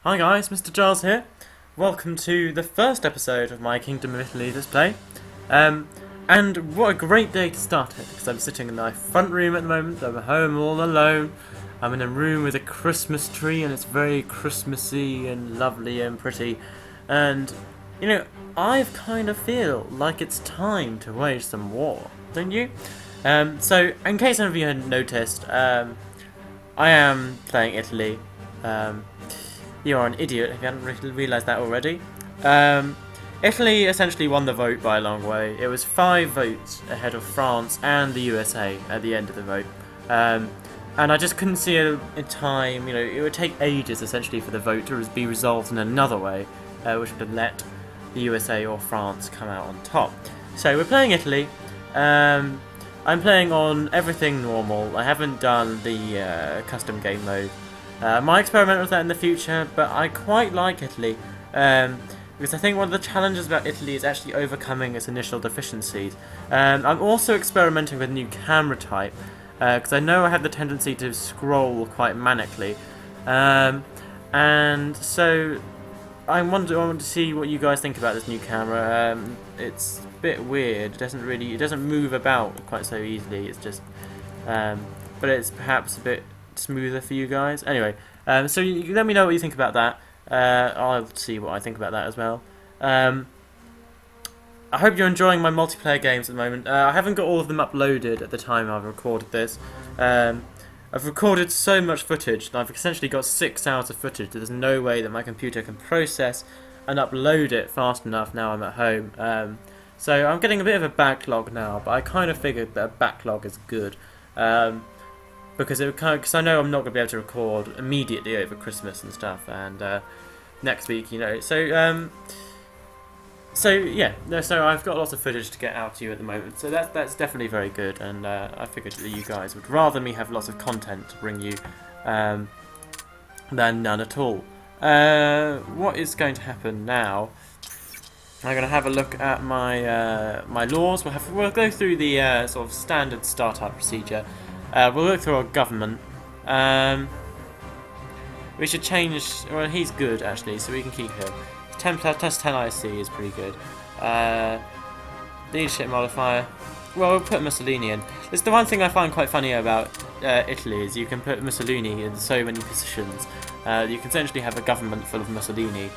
Hi guys, Mr. Giles here. Welcome to the first episode of my Kingdom of Italy Let's Play. And what a great day to start it, because I'm sitting in my front room at the moment. I'm at home all alone. I'm in a room with a Christmas tree and it's very Christmassy and lovely and pretty. And, you know, I kind of feel like it's time to wage some war, don't you? So, in case some of you hadn't noticed, I am playing Italy. You are an idiot if you hadn't realised that already. Italy essentially won the vote by a long way. It was 5 votes ahead of France and the USA at the end of the vote. And I just couldn't see it in time. You know, it would take ages essentially for the vote to be resolved in another way, which would have let the USA or France come out on top. So we're playing Italy. I'm playing on everything normal. I haven't done the custom game mode. I might experiment with that in the future, but I quite like Italy, because I think one of the challenges about Italy is actually overcoming its initial deficiencies. I'm also experimenting with a new camera type, because I know I have the tendency to scroll quite manically, and so I want to see what you guys think about this new camera. It's a bit weird. It doesn't move about quite so easily. It's just, but it's perhaps a bit smoother for you guys. Anyway, so you let me know what you think about that. I'll see what I think about that as well. I hope you're enjoying my multiplayer games at the moment. I haven't got all of them uploaded at the time I've recorded this. I've recorded so much footage, and I've essentially got 6 hours of footage that there's no way that my computer can process and upload it fast enough now I'm at home. So I'm getting a bit of a backlog now, but I kind of figured that a backlog is good. Because I know I'm not going to be able to record immediately over Christmas and stuff, and next week, you know. So I've got lots of footage to get out to you at the moment. So that's definitely very good, and I figured that you guys would rather me have lots of content to bring you than none at all. What is going to happen now? I'm going to have a look at my my laws. We'll go through the sort of standard startup procedure. We'll look through our government. We should change. Well, he's good actually, so we can keep him. 10 plus 10 IC is pretty good. Leadership modifier. Well, we'll put Mussolini in. It's the one thing I find quite funny about Italy is you can put Mussolini in so many positions. You can essentially have a government full of Mussolini.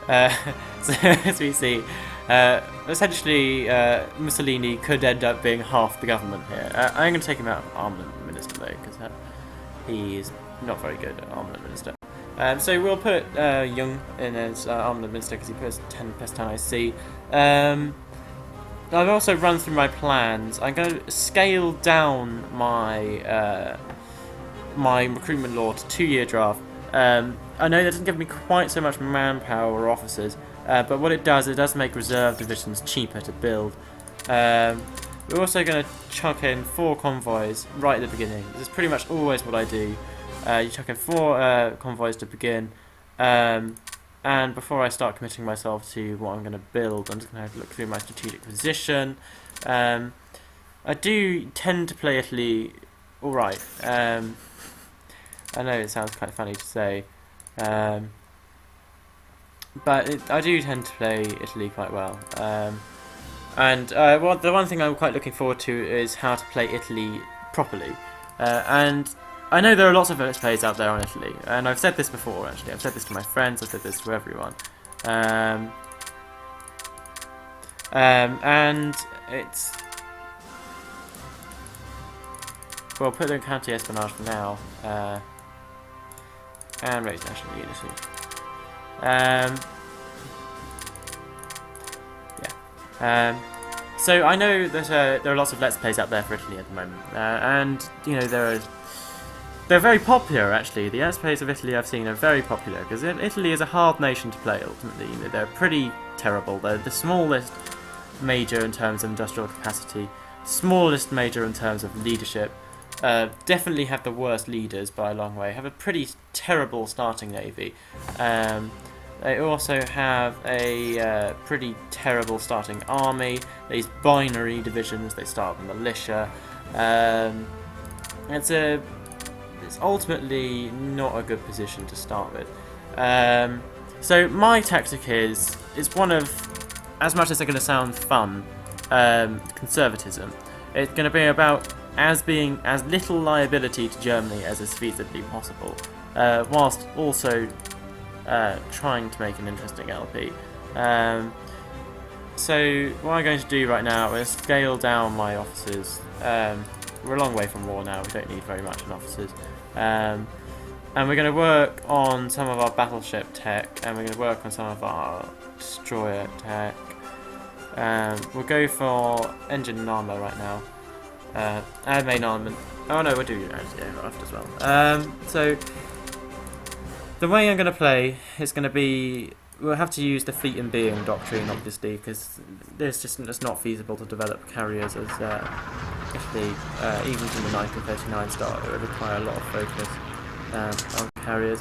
So as we see, essentially Mussolini could end up being half the government here. I'm going to take him out of armament minister though, because he's not very good at armament minister. So we'll put Young in as armament minister because he puts 10 plus 10 IC. I've also run through my plans. I'm going to scale down my my recruitment law to 2-year draft. I know that doesn't give me quite so much manpower or officers, but what it does make reserve divisions cheaper to build. We're also going to chuck in 4 convoys right at the beginning. This is pretty much always what I do. You chuck in 4 convoys to begin, and before I start committing myself to what I'm going to build, I'm just going to have to look through my strategic position. I do tend to play Italy alright. I know it sounds quite funny to say, but I do tend to play Italy quite well. The one thing I'm quite looking forward to is how to play Italy properly. And I know there are lots of Let's Plays out there on Italy, and I've said this before actually. I've said this to my friends, I've said this to everyone. And it's... Well, put the county espionage for now. And raise national unity. So I know that there are lots of Let's Plays out there for Italy at the moment, and you know they're very popular actually. The Let's Plays of Italy I've seen are very popular because Italy is a hard nation to play. Ultimately, you know, they're pretty terrible. They're the smallest major in terms of industrial capacity, smallest major in terms of leadership. Definitely have the worst leaders by a long way. Have a pretty terrible starting navy. They also have a pretty terrible starting army. These binary divisions. They start with militia. it's ultimately not a good position to start with. So my tactic is one of, as much as it's going to sound fun, conservatism. It's going to be about being as little liability to Germany as is feasibly possible, whilst also trying to make an interesting LP. So what I'm going to do right now is scale down my officers. We're a long way from war now, we don't need very much in officers. And we're going to work on some of our battleship tech, and we're going to work on some of our destroyer tech. We'll go for engine and armour right now. And main armament. Oh no, we'll do anti-aircraft as well. So the way I'm going to play is going to be, we'll have to use the fleet and being doctrine, obviously, because it's not feasible to develop carriers as Italy, even from the 1939 start. It would require a lot of focus on carriers.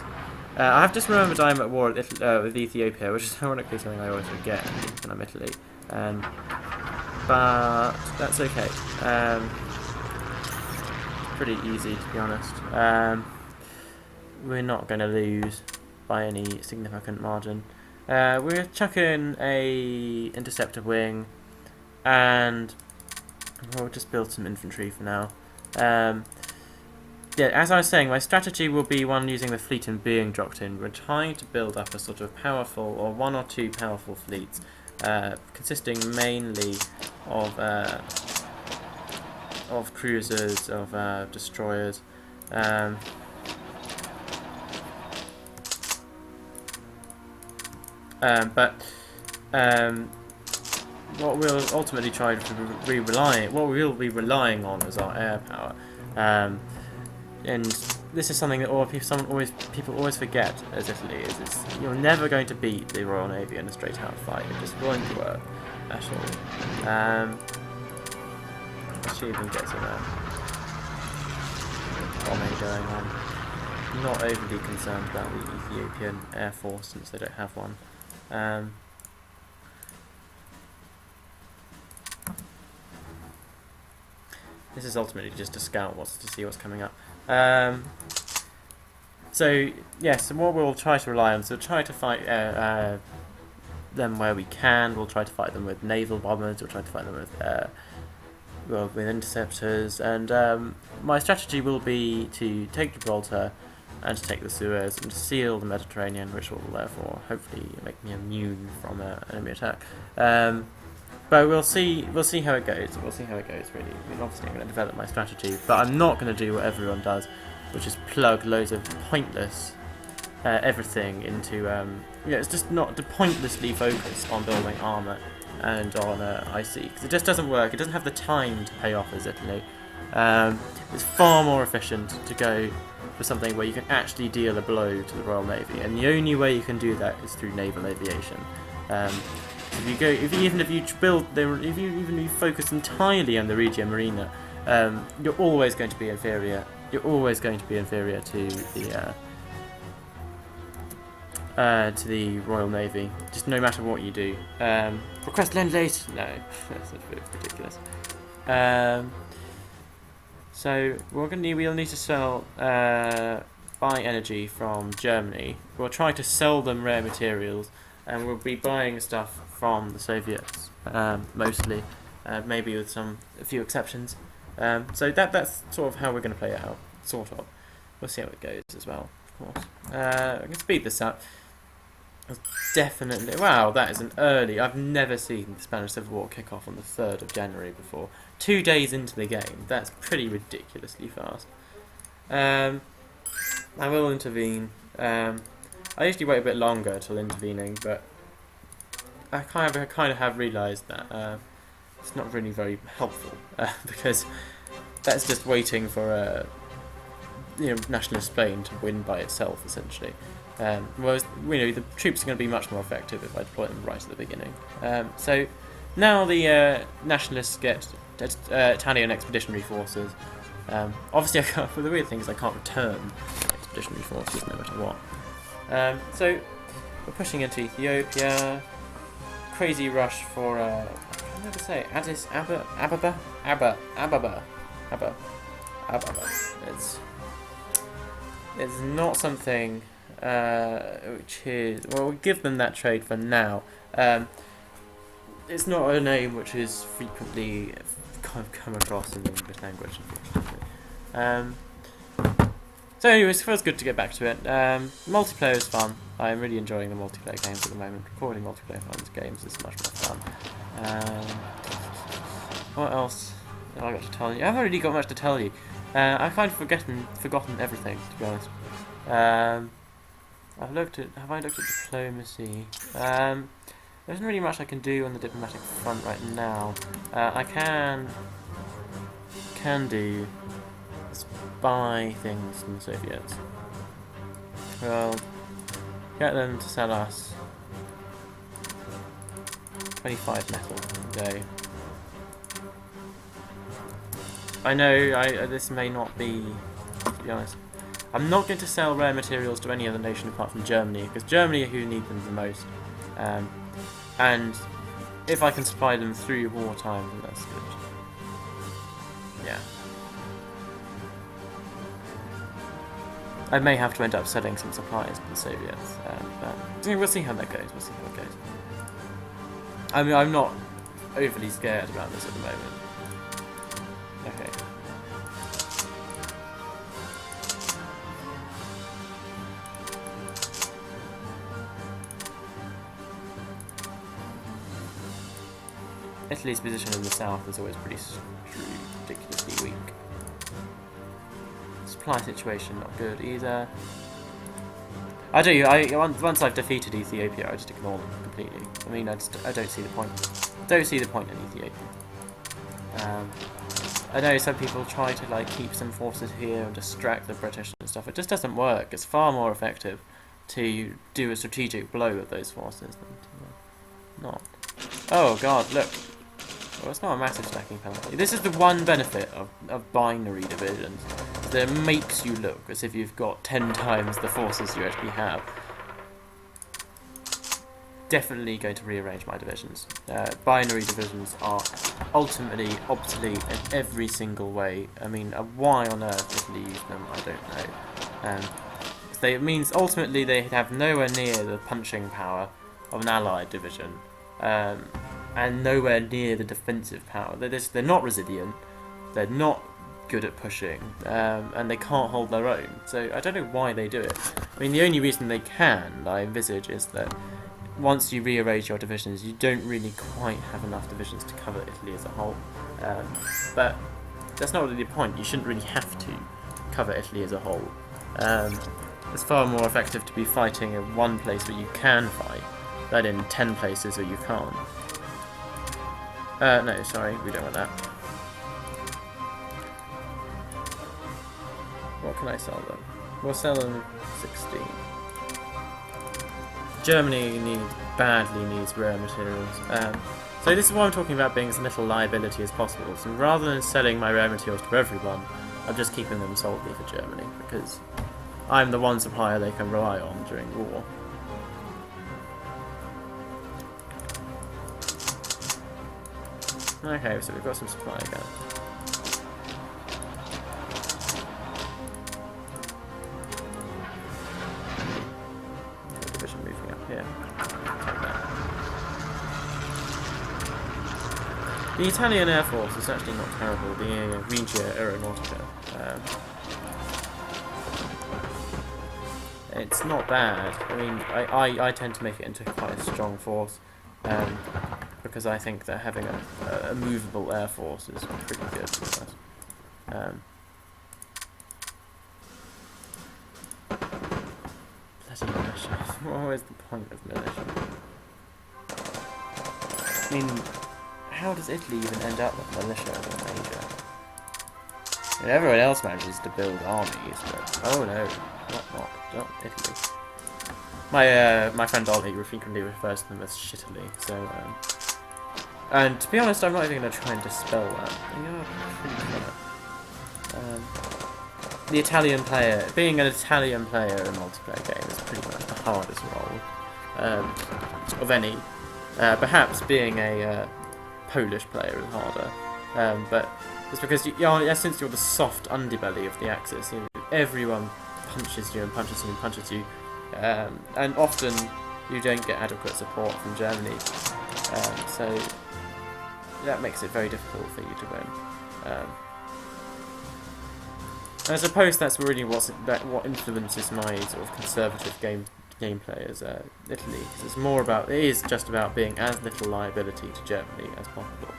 I have just remembered I'm at war with Ethiopia, which is ironically something I always forget when I'm Italy. But that's okay. Pretty easy, to be honest. We're not going to lose by any significant margin. We're chucking a interceptor wing, and we'll just build some infantry for now. Yeah, as I was saying, my strategy will be one using the fleet and being doctrine. We're trying to build up a sort of powerful, or one or two powerful fleets, consisting mainly of cruisers, of destroyers. What we'll ultimately try to what we'll be relying on is our air power, and this is something that people always forget as Italy is you're never going to beat the Royal Navy in a straight out fight. It just won't work at all. Let's see if we can get some bombing going on. I'm not overly concerned about the Ethiopian Air Force since they don't have one. This is ultimately just a scout to see what's coming up. So yes, and what we'll try to rely on, so we'll try to fight them where we can. We'll try to fight them with naval bombers. We'll try to fight them with interceptors. And my strategy will be to take Gibraltar and to take the Suez and to seal the Mediterranean, which will therefore hopefully make me immune from enemy attack. But we'll see how it goes. We'll see how it goes, really. I mean, obviously I'm going to develop my strategy, but I'm not going to do what everyone does, which is plug loads of pointless everything into... it's just not to pointlessly focus on building armour and on IC, because it just doesn't work. It doesn't have the time to pay off as Italy. It's far more efficient to go for something where you can actually deal a blow to the Royal Navy, and the only way you can do that is through naval aviation. Even if you focus entirely on the Regia Marina, you're always going to be inferior. You're always going to be inferior to the Royal Navy, just no matter what you do. Request lend-late? No, that's a bit ridiculous. So we'll need to sell, buy energy from Germany. We'll try to sell them rare materials, and we'll be buying stuff from the Soviets, mostly, maybe with a few exceptions. So that's sort of how we're going to play it out, sort of. We'll see how it goes as well, of course. I can speed this up. Definitely, wow, that is an early. I've never seen the Spanish Civil War kick off on the 3rd of January before. 2 days into the game, that's pretty ridiculously fast. I will intervene. I usually wait a bit longer till intervening, but I kind of have realised that it's not really very helpful, because that's just waiting for nationalist Spain to win by itself, essentially. Whereas the troops are going to be much more effective if I deploy them right at the beginning. So now the nationalists get Italian expeditionary forces. Obviously, the weird thing is I can't return expeditionary forces no matter what. So we're pushing into Ethiopia. Crazy rush for I can never say Addis Ababa. It's It's not something which is... Well, we'll give them that trade for now. It's not a name which is frequently kind of come across in the English language, unfortunately. So anyways, it feels good to get back to it. Multiplayer is fun. I'm really enjoying the multiplayer games at the moment. Recording multiplayer games is much more fun. What else have I got to tell you? I haven't really got much to tell you. I've kind of forgotten everything, to be honest. Have I looked at diplomacy? There isn't really much I can do on the diplomatic front right now. I can do spy things from the Soviets. Well, get them to sell us 25 metal a day. I know this may not be, to be honest. I'm not going to sell rare materials to any other nation apart from Germany, because Germany are who need them the most. And if I can supply them through wartime, then that's good. Yeah. I may have to end up selling some supplies to the Soviets, but we'll see how that goes. I mean, I'm not overly scared about this at the moment. Okay. Italy's position in the south is always ridiculously weak. Supply situation not good either. Once I've defeated Ethiopia, I just ignore them completely. I mean, I don't see the point. Don't see the point in Ethiopia. I know some people try to keep some forces here and distract the British and stuff. It just doesn't work. It's far more effective to do a strategic blow with those forces than to not. Oh god, look. Well, it's not a massive stacking penalty. This is the one benefit of binary divisions. That it makes you look as if you've got 10 times the forces you actually have. Definitely going to rearrange my divisions. Binary divisions are ultimately obsolete in every single way. I mean, why on earth Italy use them, I don't know. It means ultimately they have nowhere near the punching power of an allied division. And nowhere near the defensive power. They're not resilient, they're not good at pushing, and they can't hold their own. So I don't know why they do it. I mean, the only reason they can, I envisage, is that once you rearrange your divisions, you don't really quite have enough divisions to cover Italy as a whole. But that's not really the point. You shouldn't really have to cover Italy as a whole. It's far more effective to be fighting in one place where you can fight than in 10 places where you can't. No, sorry, we don't want that. What can I sell them? We'll sell them 16. Germany badly needs rare materials. So this is why I'm talking about being as little liability as possible. So rather than selling my rare materials to everyone, I'm just keeping them solely for Germany, because I'm the one supplier they can rely on during war. Okay, so we've got some supply again. Division moving up here. The Italian Air Force is actually not terrible, the Regia Aeronautica. It's not bad. I mean, I tend to make it into quite a strong force. Because I think that having a movable air force is pretty good for us. Bloody militia. What is the point of militia? I mean, how does Italy even end up with militia as a major? I mean, everyone else manages to build armies, but oh no, not Italy. My friend Ollie frequently refers to them as shittily, so and to be honest, I'm not even going to try and dispel that. They are pretty clever. The Italian player, being an Italian player in a multiplayer game is pretty much the hardest role of any. Perhaps being a Polish player is harder, but it's because in essence you're the soft underbelly of the Axis. Everyone punches you and punches you and punches you, and often you don't get adequate support from Germany, so that makes it very difficult for you to win. I suppose that's really what influences my sort of conservative gameplay as Italy, because it's more about, it is just about being as little liability to Germany as possible.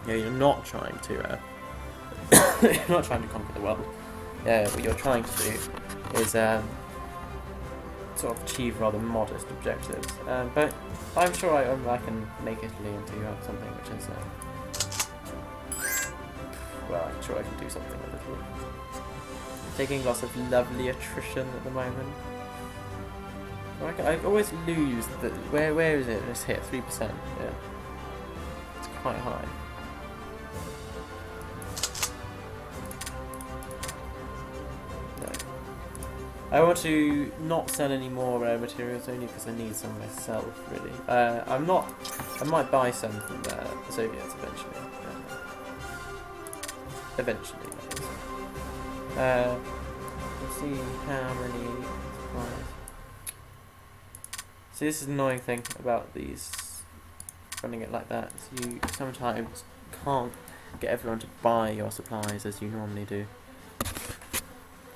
You're not trying to you're not trying to conquer the world. What you're trying to do is sort of achieve rather modest objectives. But I'm sure I can make Italy into something which is well, I'm sure I can do something with Italy. Taking lots of lovely attrition at the moment. I always lose the where is it? It's hit 3%. Yeah, it's quite high. I want to not sell any more materials only because I need some myself, really. I might buy some from the Soviets eventually. Eventually, that is. Let's see how many supplies. See, this is the annoying thing about these running it like that. Is you sometimes can't get everyone to buy your supplies as you normally do.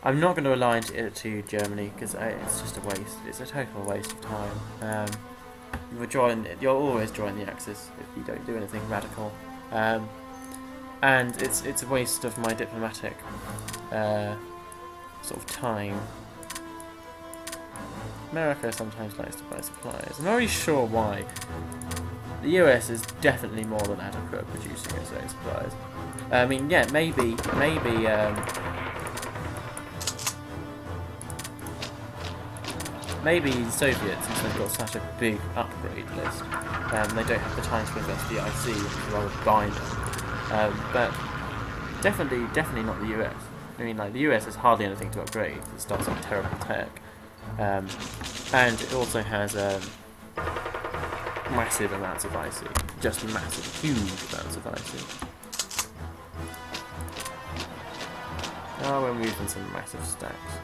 I'm not going to align it to Germany because it's just a waste. It's a total waste of time. You'll always join the Axis if you don't do anything radical, and it's a waste of my diplomatic sort of time. America sometimes likes to buy supplies. I'm not really sure why. The US is definitely more than adequate at producing its own supplies. I mean, yeah, maybe. Maybe the Soviets, since they've got such a big upgrade list, they don't have the time to invest the IC and rather buy them. But definitely not the US. I mean, like, the US has hardly anything to upgrade. It starts with terrible tech, and it also has massive amounts of IC, just massive, huge amounts of IC. Oh, we're moving some massive stacks.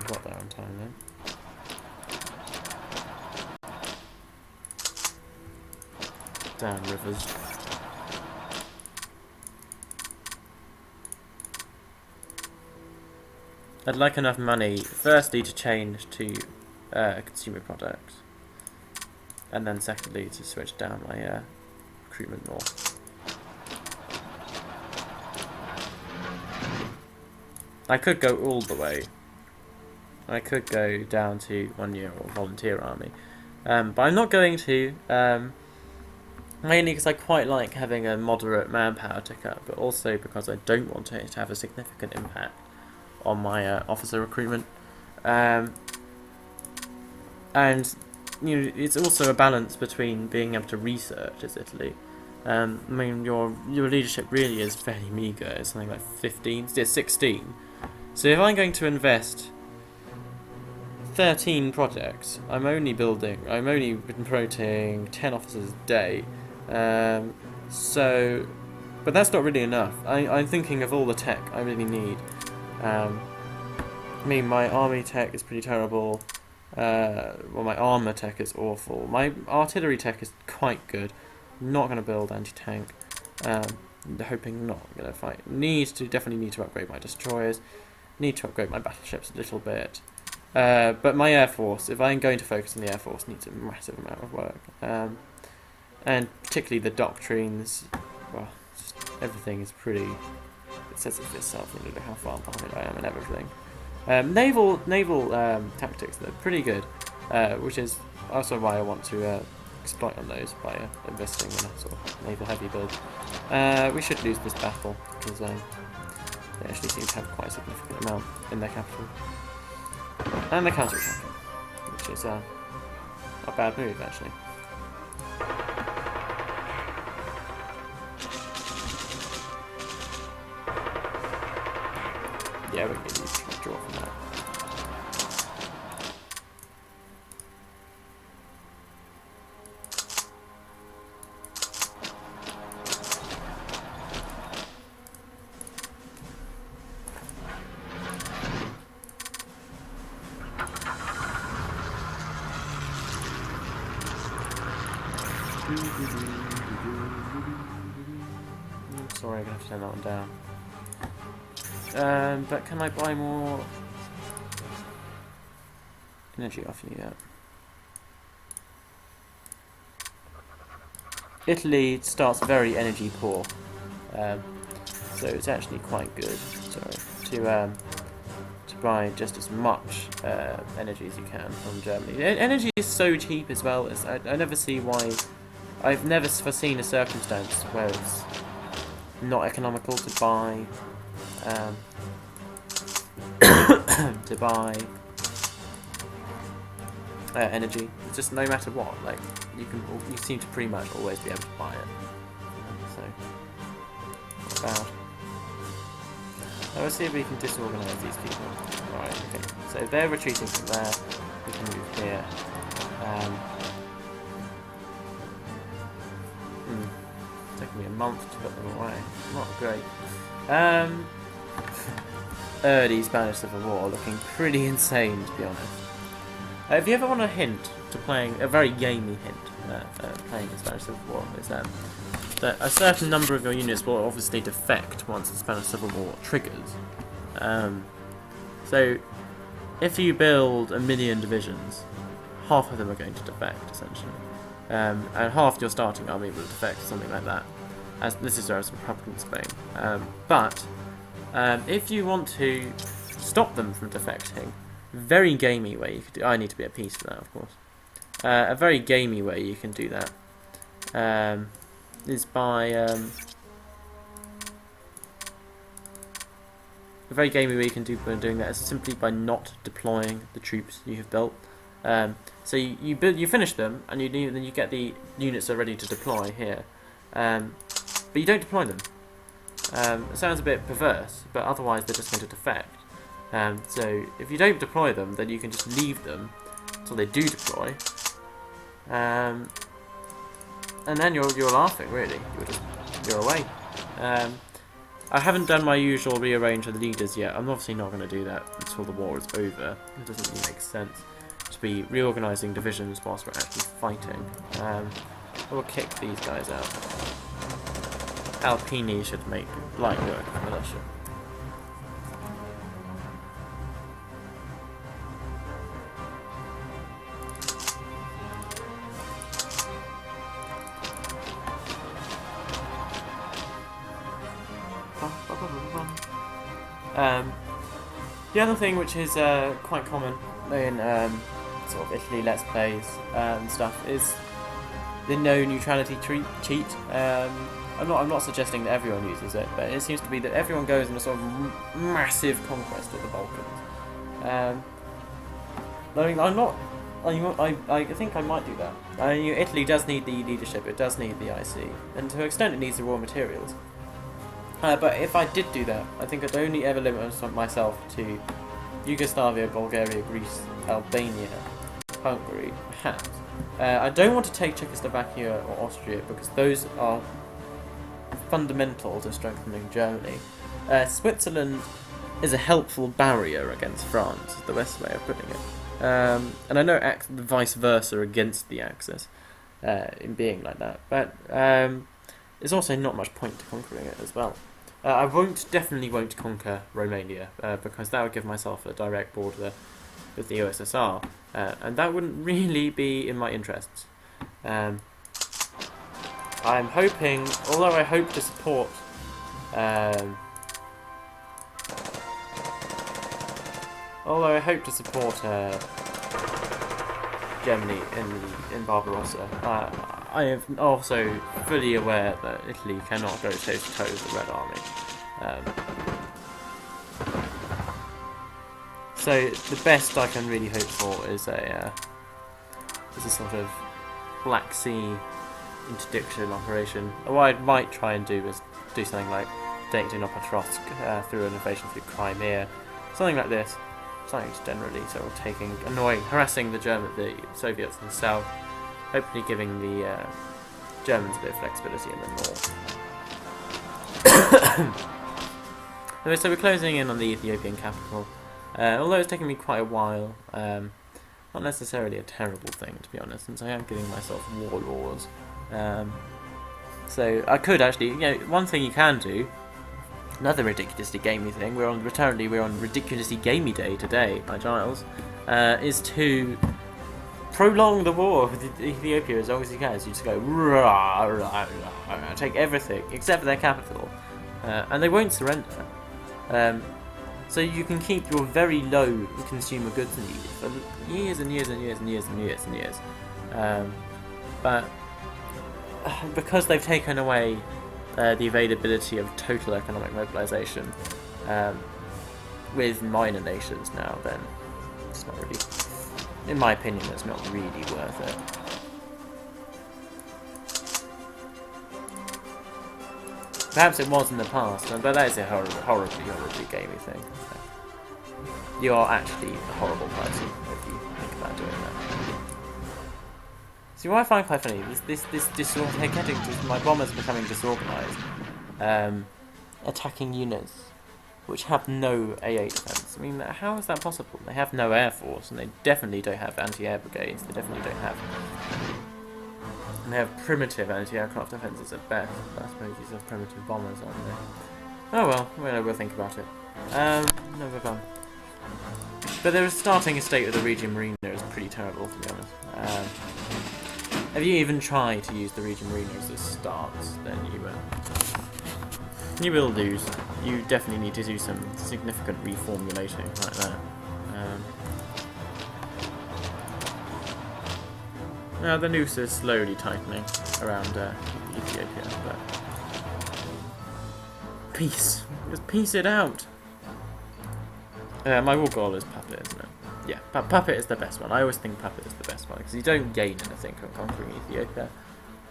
Got that on time then. Damn rivers. I'd like enough money, firstly, to change to consumer products, and then secondly to switch down my recruitment more. I could go all the way. I could go down to 1 year or volunteer army, but I'm not going to, mainly because I quite like having a moderate manpower tick up, but also because I don't want it to have a significant impact on my officer recruitment. And you know, it's also a balance between being able to research as Italy. I mean, your leadership really is fairly meagre. It's something like 16. So if I'm going to invest 13 projects, I'm only promoting 10 officers a day. But that's not really enough. I'm thinking of all the tech I really need. I mean, my army tech is pretty terrible. Well, my armor tech is awful. My artillery tech is quite good. Not going to build anti-tank. Hoping not going to fight. Definitely need to upgrade my destroyers. Need to upgrade my battleships a little bit. But my Air Force, if I'm going to focus on the Air Force, needs a massive amount of work. And particularly the doctrines, well, just everything is pretty, it says it for itself, you know how far behind I am and everything. Naval tactics, they're pretty good, which is also why I want to exploit on those by investing in a sort of naval heavy build. We should lose this battle, because they actually seem to have quite a significant amount in their capital. And they're counter-attacking, which is a bad move, actually. Yeah, we can draw from that. Sorry, I'm gonna have to turn that one down. But can I buy more energy off you yet? Italy starts very energy poor, so it's actually quite good. Sorry, to buy just as much energy as you can from Germany. Energy is so cheap as well. I never see why. I've never foreseen a circumstance where it's not economical to buy energy. It's just no matter what, like you seem to pretty much always be able to buy it. So not bad. Now let's see if we can disorganise these people. Right, okay. So they're retreating from there. We can move here. Taking me a month to put them away. Not great. Early Spanish Civil War, looking pretty insane to be honest. If you ever want a hint to playing, a very gamey hint playing the Spanish Civil War, is that a certain number of your units will obviously defect once the Spanish Civil War triggers. So if you build 1 million divisions, half of them are going to defect essentially. And half your starting army will defect, something like that. As this is as Republican Spain. But if you want to stop them from defecting, very gamey way you could do. I need to be at peace for that, of course. A very gamey way you can do that is by a very gamey way you can do doing that is simply by not deploying the troops you have built. So you finish them, and then you get the units that are ready to deploy here, but you don't deploy them. It sounds a bit perverse, but otherwise they're just going to defect. So if you don't deploy them, then you can just leave them until they do deploy, and then you're laughing really. You're away. I haven't done my usual rearrange of the leaders yet. I'm obviously not going to do that until the war is over. It doesn't really make sense to be reorganising divisions whilst we're actually fighting. I will kick these guys out. Alpini should make light work of militia. The other thing which is quite common in sort of Italy Let's Plays and stuff is the no neutrality cheat. I'm not suggesting that everyone uses it, but it seems to be that everyone goes on a sort of massive conquest of the Balkans. I think I might do that. Italy does need the leadership, it does need the IC, and to an extent it needs the raw materials. But if I did do that, I think I'd only ever limit myself to Yugoslavia, Bulgaria, Greece, Albania, Hungary, perhaps. I don't want to take Czechoslovakia or Austria because those are fundamental to strengthening Germany. Switzerland is a helpful barrier against France, is the best way of putting it. And I know the vice versa against the Axis in being like that, but there's also not much point to conquering it as well. I definitely won't conquer Romania because that would give myself a direct border with the USSR, and that wouldn't really be in my interests. I'm hoping, although I hope to support Germany in Barbarossa, I am also fully aware that Italy cannot go toe to toe with the Red Army. So the best I can really hope for is a sort of Black Sea interdiction operation. Or what I might try and do is do something like taking Dnipropetrovsk through an invasion through Crimea, something like this. Something generally sort of harassing the Soviets in the south, hopefully giving the Germans a bit of flexibility in the north. Anyway, so we're closing in on the Ethiopian capital, although it's taken me quite a while. Not necessarily a terrible thing, to be honest, since I am giving myself warlords. So I could actually, one thing you can do, another ridiculously gamey thing. We're on ridiculously gamey day today, by Giles, is to prolong the war with Ethiopia as long as you can. So you just go rah, rah, rah, take everything except for their capital, and they won't surrender. So you can keep your very low consumer goods needs for years and years and years and years and years and years. But because they've taken away the availability of total economic mobilization with minor nations now, then it's not really, in my opinion, it's not really worth it. Perhaps it was in the past, but that is a horribly gamey thing. You are actually a horrible person if you think about doing that. See, what I find quite funny is this my bombers becoming disorganized, attacking units which have no AA defense. I mean, how is that possible? They have no air force, and they definitely don't have anti-air brigades. They definitely don't have. And they have primitive anti-aircraft defenses at best. I suppose these are primitive bombers, aren't they? Oh well, we'll think about it. No, we're gone. But the starting estate of the Region Marina is pretty terrible, to be honest. If you even try to use the Region Marina as a start, then you will lose. You definitely need to do some significant reformulating right there. Now the noose is slowly tightening around Ethiopia, but peace. Just peace it out. My war goal is Puppet, isn't it? Yeah, Puppet is the best one. I always think Puppet is the best one, because you don't gain anything from conquering Ethiopia.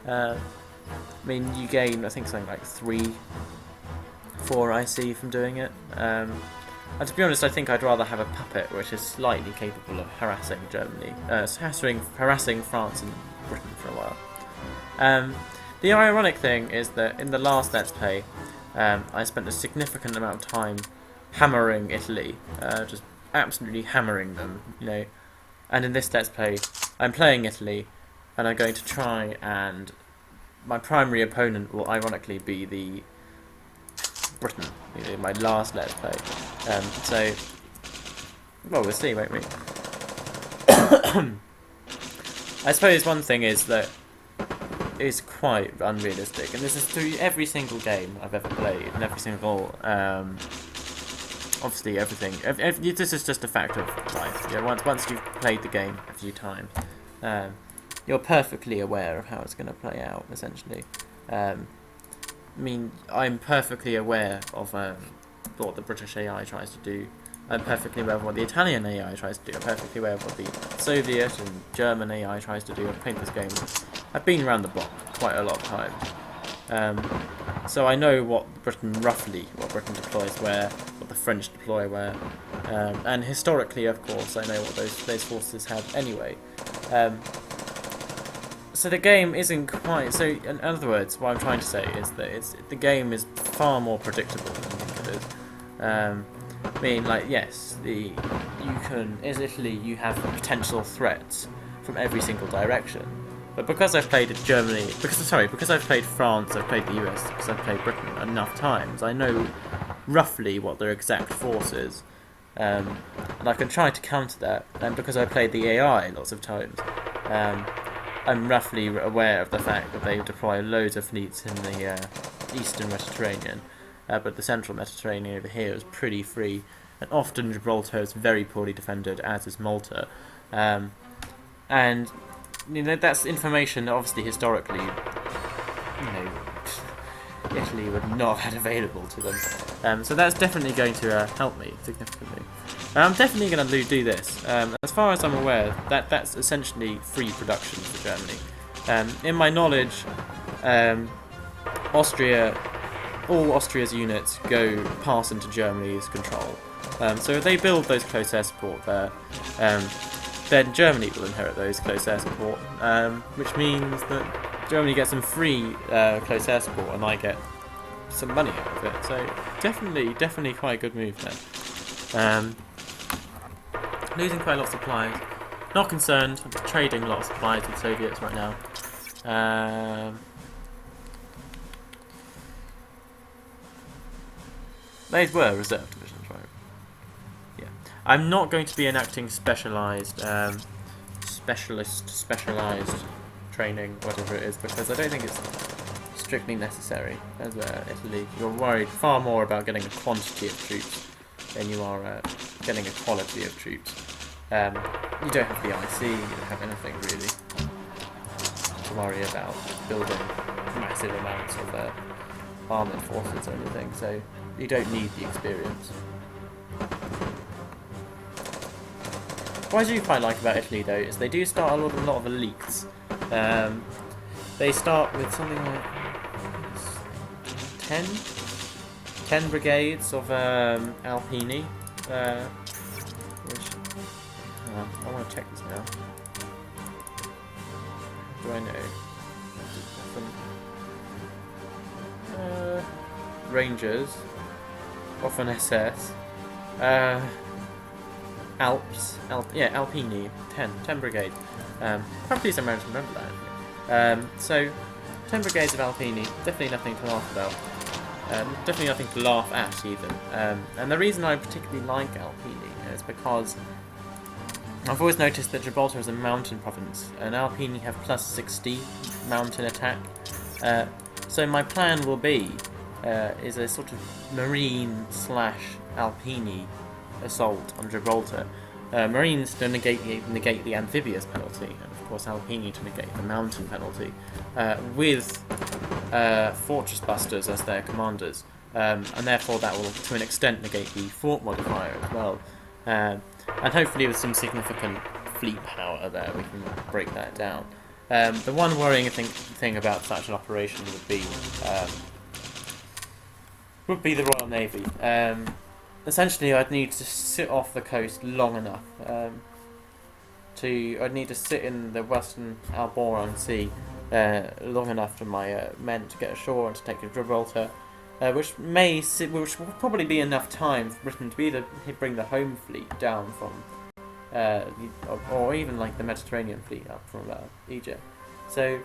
I mean, you gain, I think, something like 4 IC from doing it. And to be honest, I think I'd rather have a Puppet which is slightly capable of harassing Germany, harassing France and Britain for a while. The ironic thing is that in the last Let's Play, I spent a significant amount of time hammering Italy, just absolutely hammering them, And in this Let's Play, I'm playing Italy, and I'm going to try and my primary opponent will ironically be the Britain, my last Let's Play. So, well, we'll see, won't we? I suppose one thing is that it's quite unrealistic, and this is through every single game I've ever played, and every single obviously everything. This is just a fact of life. Once you've played the game a few times, you're perfectly aware of how it's going to play out. Essentially, I mean, I'm perfectly aware of what the British AI tries to do. I'm perfectly aware of what the Italian AI tries to do. I'm perfectly aware of what the Soviet and German AI tries to do. I've played this game. I've been around the block quite a lot of times. So I know what Britain deploys where, what the French deploy where, and historically, of course, I know what those forces have anyway. So the game isn't quite. So in other words, what I'm trying to say is that the game is far more predictable than you think it is. I mean, like, yes, as Italy, you have potential threats from every single direction. But because I've played Germany, because I've played France, I've played the US, because I've played Britain enough times, I know roughly what their exact force is, and I can try to counter that. And because I played the AI lots of times, I'm roughly aware of the fact that they deploy loads of fleets in the Eastern Mediterranean, but the Central Mediterranean over here is pretty free, and often Gibraltar is very poorly defended, as is Malta, and that's information that obviously historically, Italy would not have had available to them. So that's definitely going to help me significantly. I'm definitely going to do this. As far as I'm aware, that's essentially free production for Germany. In my knowledge, Austria all Austria's units pass into Germany's control. So if they build those close air support there, then Germany will inherit those close air support, which means that Germany gets some free close air support, and I get some money out of it. So definitely quite a good move there. Losing quite a lot of supplies. Not concerned. I'm trading a lot of supplies with Soviets right now. They were reserve divisions, right? Yeah. I'm not going to be enacting specialised training, whatever it is, because I don't think it's strictly necessary. As Italy, you're worried far more about getting a quantity of troops than you are getting a quality of troops. You don't have the IC, you don't have anything really to worry about building massive amounts of armoured forces or anything, so you don't need the experience. What I do quite like about Italy though is they do start a lot of elites. They start with something like 10 brigades of Alpini, which I want to check this now. Do I know? Rangers, often SS, Alpini, 10 brigades. Probably some around to remember that. So, 10 brigades of Alpini, definitely nothing to laugh about. Definitely nothing to laugh at even. And the reason I particularly like Alpini is because I've always noticed that Gibraltar is a mountain province, and Alpini have plus 60 mountain attack. So my plan will be is a sort of marine / Alpini assault on Gibraltar. Marines to negate the amphibious penalty, and of course Alpini to negate the mountain penalty, with fortress busters as their commanders, and therefore that will to an extent negate the fort modifier as well. And hopefully with some significant fleet power there we can break that down. The one worrying thing about such an operation would be the Royal Navy. Essentially, I'd need to sit off the coast long enough. I'd need to sit in the western Alboran Sea long enough for my men to get ashore and to take Gibraltar, which will probably be enough time for Britain to either bring the home fleet down from, or even like the Mediterranean fleet up from Egypt. So,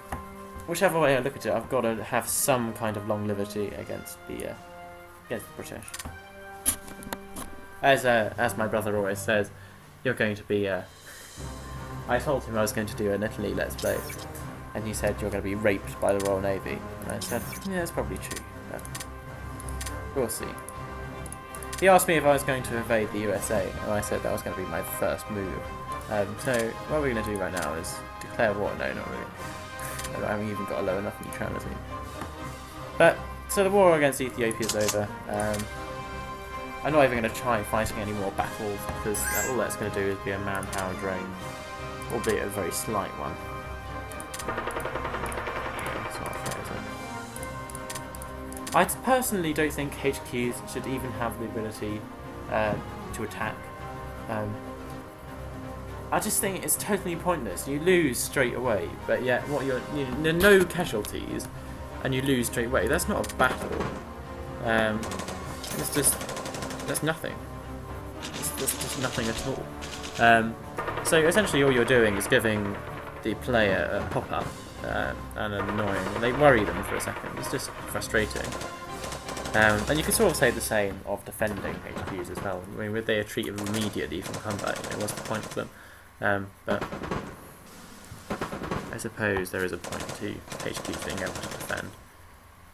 whichever way I look at it, I've got to have some kind of longevity against the British. As my brother always says, you're going to be. I told him I was going to do an Italy Let's Play, and he said you're going to be raped by the Royal Navy, and I said, yeah, that's probably true. But we'll see. He asked me if I was going to invade the USA, and I said that was going to be my first move. So what we're going to do right now is declare war. No, not really. I haven't even got a low enough neutrality. But so the war against Ethiopia is over. I'm not even going to try fighting any more battles because all that's going to do is be a manpower drain, albeit a very slight one. That's not fair, is it? I personally don't think HQs should even have the ability to attack. I just think it's totally pointless. You lose straight away, but yet no casualties, and you lose straight away. That's not a battle. That's nothing. It's just nothing at all. So essentially all you're doing is giving the player a pop-up and annoying. They worry them for a second. It's just frustrating. And you can sort of say the same of defending HQs as well. I mean, would they retreat immediately from combat? What's the point of them? But I suppose there is a point to HQs being able to defend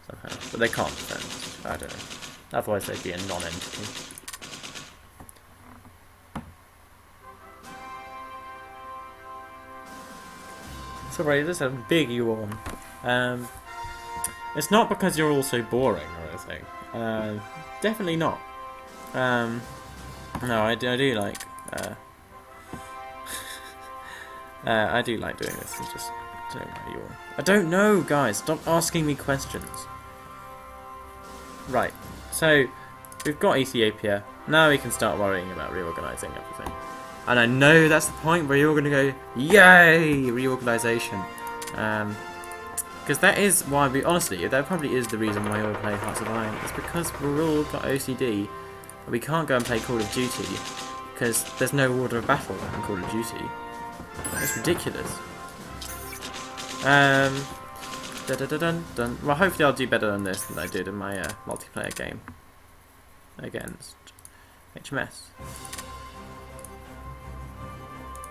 somehow. But they can't defend. I don't know. Otherwise they'd be a non-entity. Sorry, this is a big yawn. It's not because you're all so boring or anything. Definitely not. No, I do like... I do like doing this. It's just don't yawn. I don't know, guys. Stop asking me questions. Right, so we've got Ethiopia. Now we can start worrying about reorganising everything. And I know that's the point where you're going to go, yay, reorganisation. Because that is why we, honestly, that probably is the reason why we all play Hearts of Iron. It's because we've all got OCD. And we can't go and play Call of Duty because there's no order of battle in Call of Duty. It's ridiculous. Dun. Well, hopefully I'll do better than this than I did in my multiplayer game against HMS.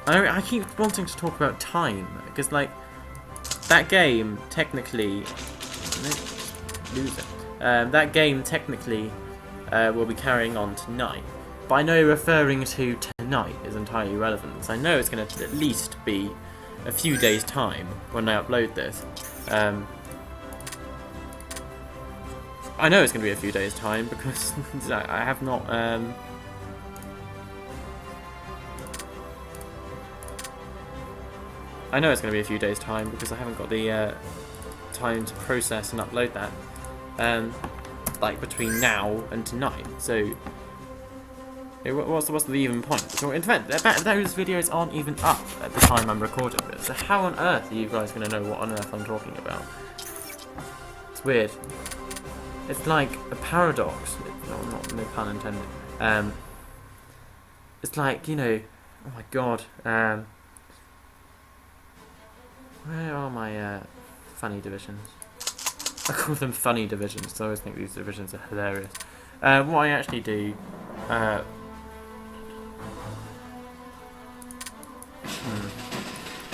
I keep wanting to talk about time because, like, that game technically, that game technically will be carrying on tonight. But I know referring to tonight is entirely irrelevant because I know it's going to at least be a few days' time when I upload this. I know it's going to be a few days' time because I have not. I know it's going to be a few days' time because I haven't got the time to process and upload that, like between now and tonight. So, what's the even point? So, in fact, those videos aren't even up at the time I'm recording this. So, how on earth are you guys going to know what on earth I'm talking about? It's weird. It's like a paradox. No pun intended. It's like, you know, oh my god. Where are my funny divisions? I call them funny divisions, so I always think these divisions are hilarious. What I actually do...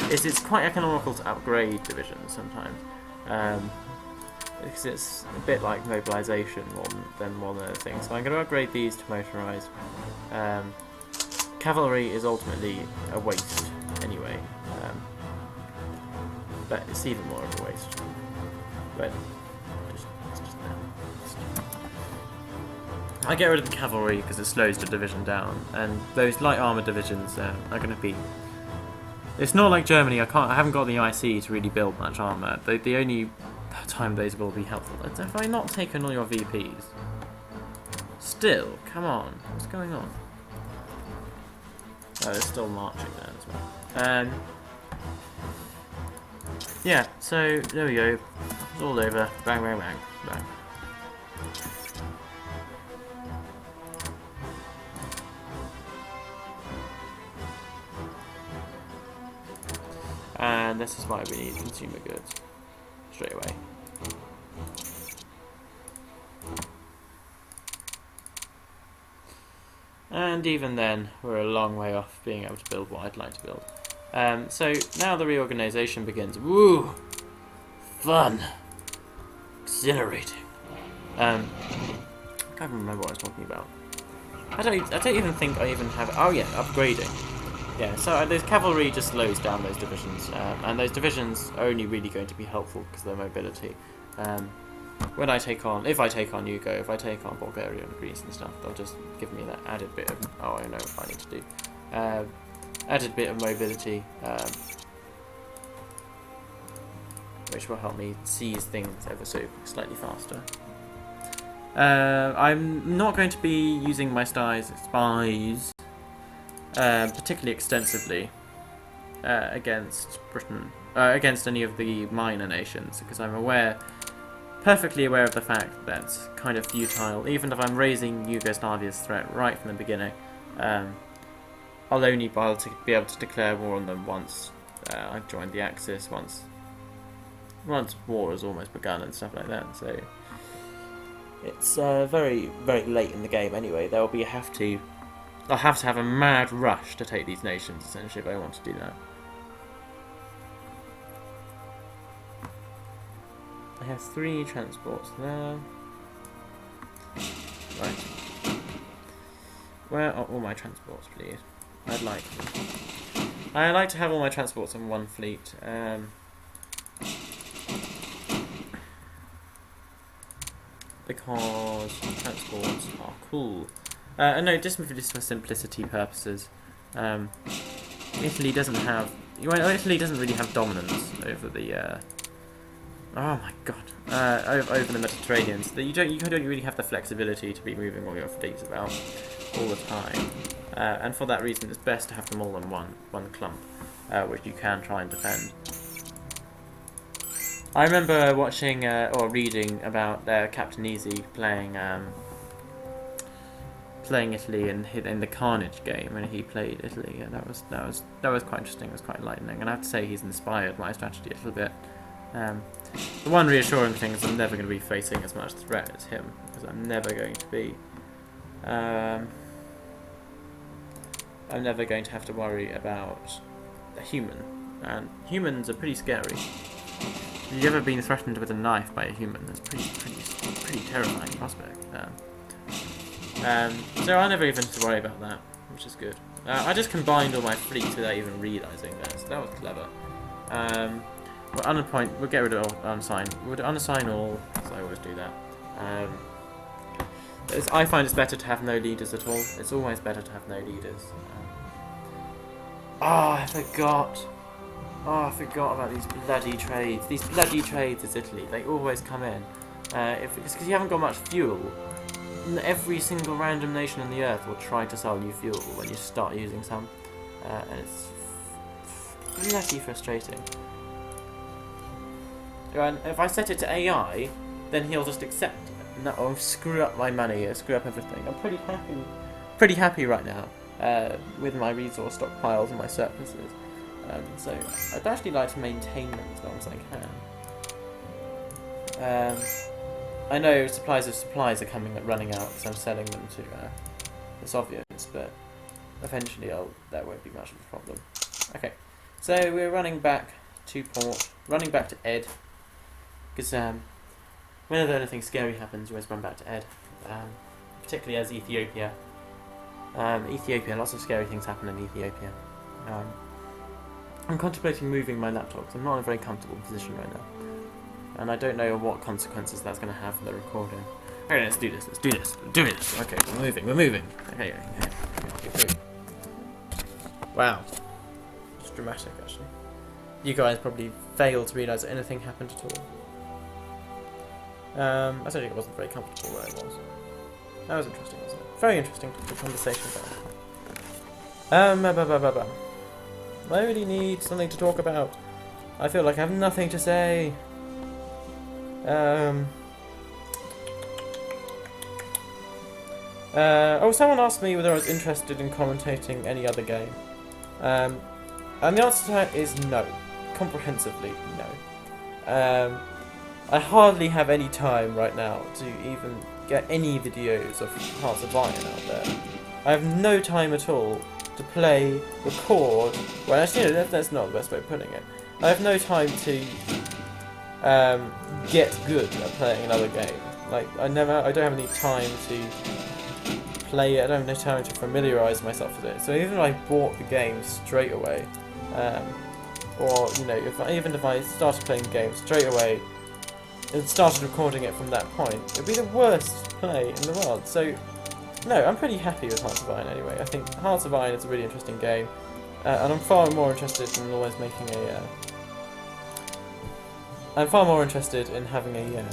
it's quite economical to upgrade divisions sometimes. Because it's a bit like mobilisation more than one other thing. So I'm going to upgrade these to motorised. Cavalry is ultimately a waste anyway. But it's even more of a waste. But it's just I get rid of the cavalry because it slows the division down, and those light armour divisions are going to be. It's not like Germany. I haven't got the IC to really build much armour. The only time those will be helpful. Have I not taken all your VPs? Still, come on. What's going on? Oh, they're still marching there as well. Yeah, so there we go. It's all over. Bang, bang, bang, bang. And this is why we need consumer goods straight away. And even then, we're a long way off being able to build what I'd like to build. So now the reorganisation begins. Woo! Fun! Exhilarating. I can't remember what I was talking about. I don't even think I even have... Oh yeah, upgrading. Yeah, so those cavalry just slows down those divisions. And those divisions are only really going to be helpful because of their mobility. When I take on... If I take on Yugo, if I take on Bulgaria and Greece and stuff, they'll just give me that added bit of... Oh, I know what I need to do. Added bit of mobility, which will help me seize things ever so slightly faster. I'm not going to be using my spies particularly extensively against Britain, against any of the minor nations, because I'm perfectly aware of the fact that that's kind of futile. Even if I'm raising Yugoslavia's threat right from the beginning, I'll only be able to declare war on them once I've joined the Axis, once war has almost begun and stuff like that. So it's very, very late in the game anyway. I'll have to have a mad rush to take these nations essentially if I want to do that. I have 3 transports there. Right. Where are all my transports, please? I like to have all my transports in one fleet. Because transports are cool. No, just for simplicity purposes. Italy doesn't really have dominance over Oh my god. Over the Mediterranean. So that you don't really have the flexibility to be moving all your fleets about all the time. And for that reason, it's best to have them all in one clump, which you can try and defend. I remember watching or reading about Captain Easy playing Italy in the Carnage game when he played Italy, and that was quite interesting. It was quite enlightening, and I have to say he's inspired my strategy a little bit. The one reassuring thing is I'm never going to be facing as much threat as him, because I'm never going to be. I'm never going to have to worry about a human, and humans are pretty scary. If you've ever been threatened with a knife by a human, that's pretty terrifying prospect. So I never even have to worry about that, which is good. I just combined all my fleets without even realising that, so that was clever. We'll get rid of unassign. We'll unassign all, because I always do that. I find it's better to have no leaders at all. It's always better to have no leaders. I forgot. I forgot about these bloody trades. These bloody trades is Italy. They always come in. It's because you haven't got much fuel. Every single random nation on the earth will try to sell you fuel when you start using some. And it's bloody frustrating. And if I set it to AI, then he'll just accept it. No, I'll screw up my money, screw up everything. I'm pretty happy right now with my resource stockpiles and my surpluses. So I'd actually like to maintain them as long as I can. I know supplies are running out, so I'm selling them to the Soviets, but eventually that won't be much of a problem. Okay, so we're running back to port, running back to Ed, because whenever anything scary happens, you always run back to Ed, particularly as Ethiopia. Lots of scary things happen in Ethiopia. I'm contemplating moving my laptop because I'm not in a very comfortable position right now. And I don't know what consequences that's going to have for the recording. Okay, let's do this. Okay, we're moving. Okay. Wow. It's dramatic, actually. You guys probably failed to realise that anything happened at all. I think it wasn't very comfortable where I was. That was interesting, wasn't it? Very interesting conversation about it. I really need something to talk about. I feel like I have nothing to say. Someone asked me whether I was interested in commentating any other game. And the answer to that is no. Comprehensively, no. I hardly have any time right now to even get any videos of Hearts of Iron out there. I have no time at all to play, record. Well, actually, no, that's not the best way of putting it. I have no time to get good at playing another game. Like I don't have any time to play it. I don't have no time to familiarise myself with it. So even if I bought the game straight away, or even if I started playing games straight away and started recording it from that point, it'd be the worst play in the world. So no, I'm pretty happy with Hearts of Iron anyway. I think Hearts of Iron is a really interesting game, and I'm far more interested in always making a. I'm far more interested in having a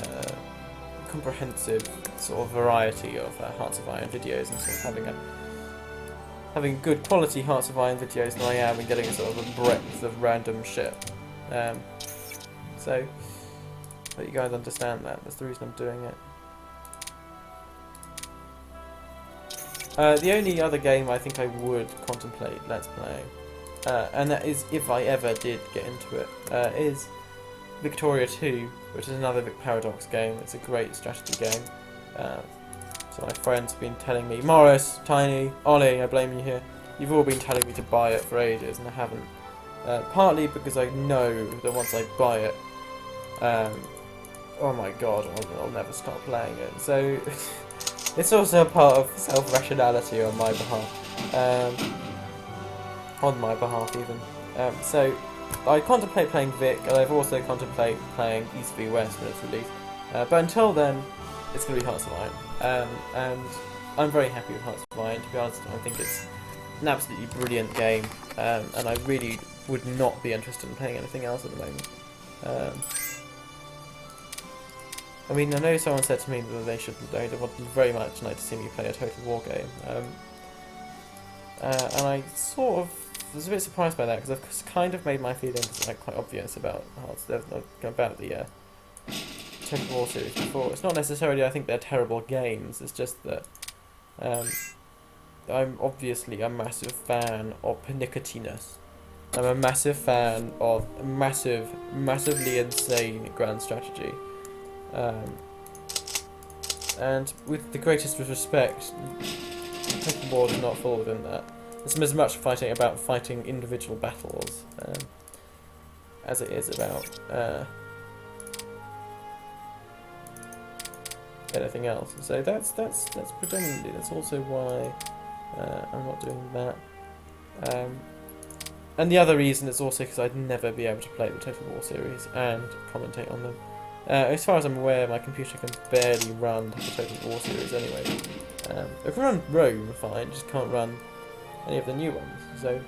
comprehensive sort of variety of Hearts of Iron videos and sort of having good quality Hearts of Iron videos than I am in getting a sort of a breadth of random shit. So, but you guys understand that. That's the reason I'm doing it. The only other game I think I would contemplate Let's Playing, and that is if I ever did get into it, is Victoria 2, which is another Vic Paradox game. It's a great strategy game. So my friends have been telling me, Morris, Tiny, Ollie, I blame you here, you've all been telling me to buy it for ages, and I haven't. Partly because I know that once I buy it, oh my god, I'll never stop playing it. So it's also a part of self-rationality on my behalf. Even. So I contemplate playing Vic, and I've also contemplated playing East v West when it's released. But until then, it's going to be Hearts of Iron. And I'm very happy with Hearts of Iron, to be honest. I think it's an absolutely brilliant game, and I really would not be interested in playing anything else at the moment. I mean, I know someone said to me that they would very much like to see me play a Total War game. And I sort of was a bit surprised by that because I've kind of made my feelings like quite obvious about the Total War series before. It's not necessarily I think they're terrible games. It's just that I'm obviously a massive fan of pernicatiness. I'm a massive fan of massively insane grand strategy. And with the greatest respect, Total War does not fall within that. It's as much fighting individual battles as it is about anything else. So that's predominantly, that's also why I'm not doing that. And the other reason is also because I'd never be able to play the Total War series and commentate on them. As far as I'm aware, my computer can barely run the Total War series anyway. It can run Rome fine, just can't run any of the new ones. So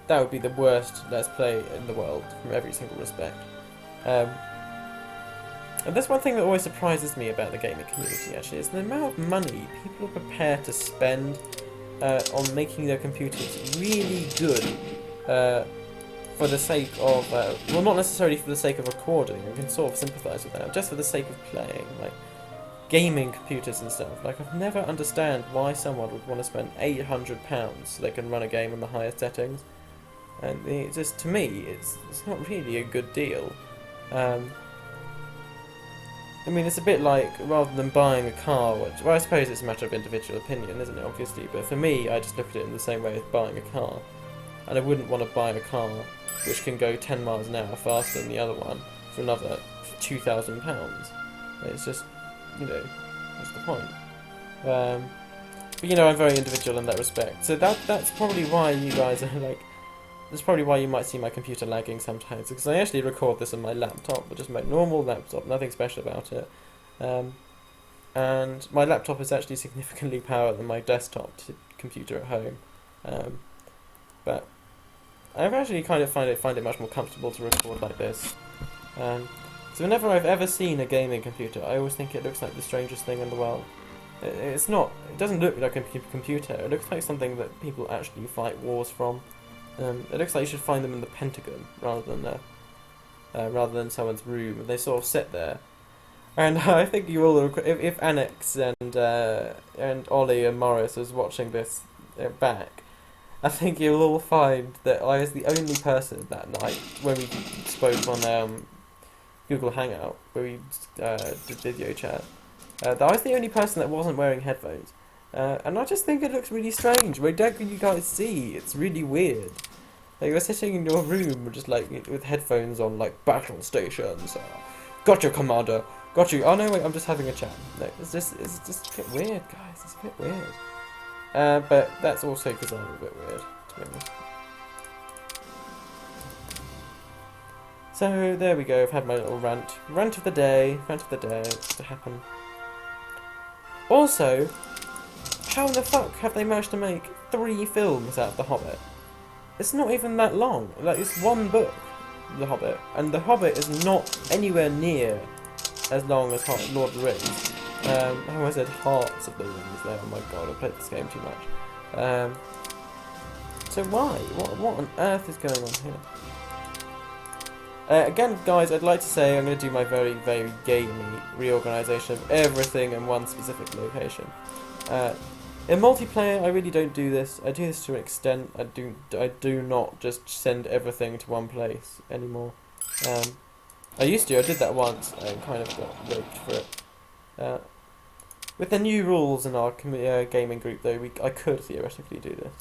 that would be the worst Let's Play in the world from every single respect. And that's one thing that always surprises me about the gaming community, actually, is the amount of money people are prepared to spend on making their computers really good for the sake of, well, not necessarily for the sake of recording, I can sort of sympathise with that, just for the sake of playing, like gaming computers and stuff. Like, I've never understand why someone would want to spend £800 so they can run a game in the highest settings. And it just, to me, it's not really a good deal. I mean, it's a bit like, rather than buying a car, which, well, I suppose it's a matter of individual opinion, isn't it, obviously, but for me, I just look at it in the same way as buying a car. And I wouldn't want to buy a car which can go 10 miles an hour faster than the other one for another £2,000. It's just, you know, what's the point? But, you know, I'm very individual in that respect. So that's probably why you guys are like, that's probably why you might see my computer lagging sometimes, because I actually record this on my laptop, but just my normal laptop, nothing special about it. And my laptop is actually significantly powered than my desktop computer at home. But I've actually kind of find it much more comfortable to record like this. So whenever I've ever seen a gaming computer, I always think it looks like the strangest thing in the world. It's not. It doesn't look like a computer. It looks like something that people actually fight wars from. It looks like you should find them in the Pentagon rather than someone's room. They sort of sit there, and I think you all, if Annex and Ollie and Morris is watching this back, I think you'll all find that I was the only person that night when we spoke on Google Hangout, where we did video chat. That I was the only person that wasn't wearing headphones. And I just think it looks really strange. When you guys see, it's really weird. Like, you're sitting in your room just like with headphones on, like battle stations. Got you, Commander. Got you. Oh no, wait, I'm just having a chat. No, it's just a bit weird, guys. It's a bit weird. But that's also because I'm a bit weird, to be honest. So there we go. I've had my little rant. Rant of the day. To happen. Also, how the fuck have they managed to make 3 films out of The Hobbit? It's not even that long. Like, it's one book, The Hobbit, and The Hobbit is not anywhere near as long as Lord of the Rings. I said Hearts of the Rings there. Oh my god, I played this game too much. So why? What on earth is going on here? Again, guys, I'd like to say I'm going to do my very, very gamey reorganisation of everything in one specific location. In multiplayer, I really don't do this. I do this to an extent. I do not just send everything to one place anymore. I used to. I did that once. I kind of got raped for it. With the new rules in our gaming group, though, I could theoretically do this.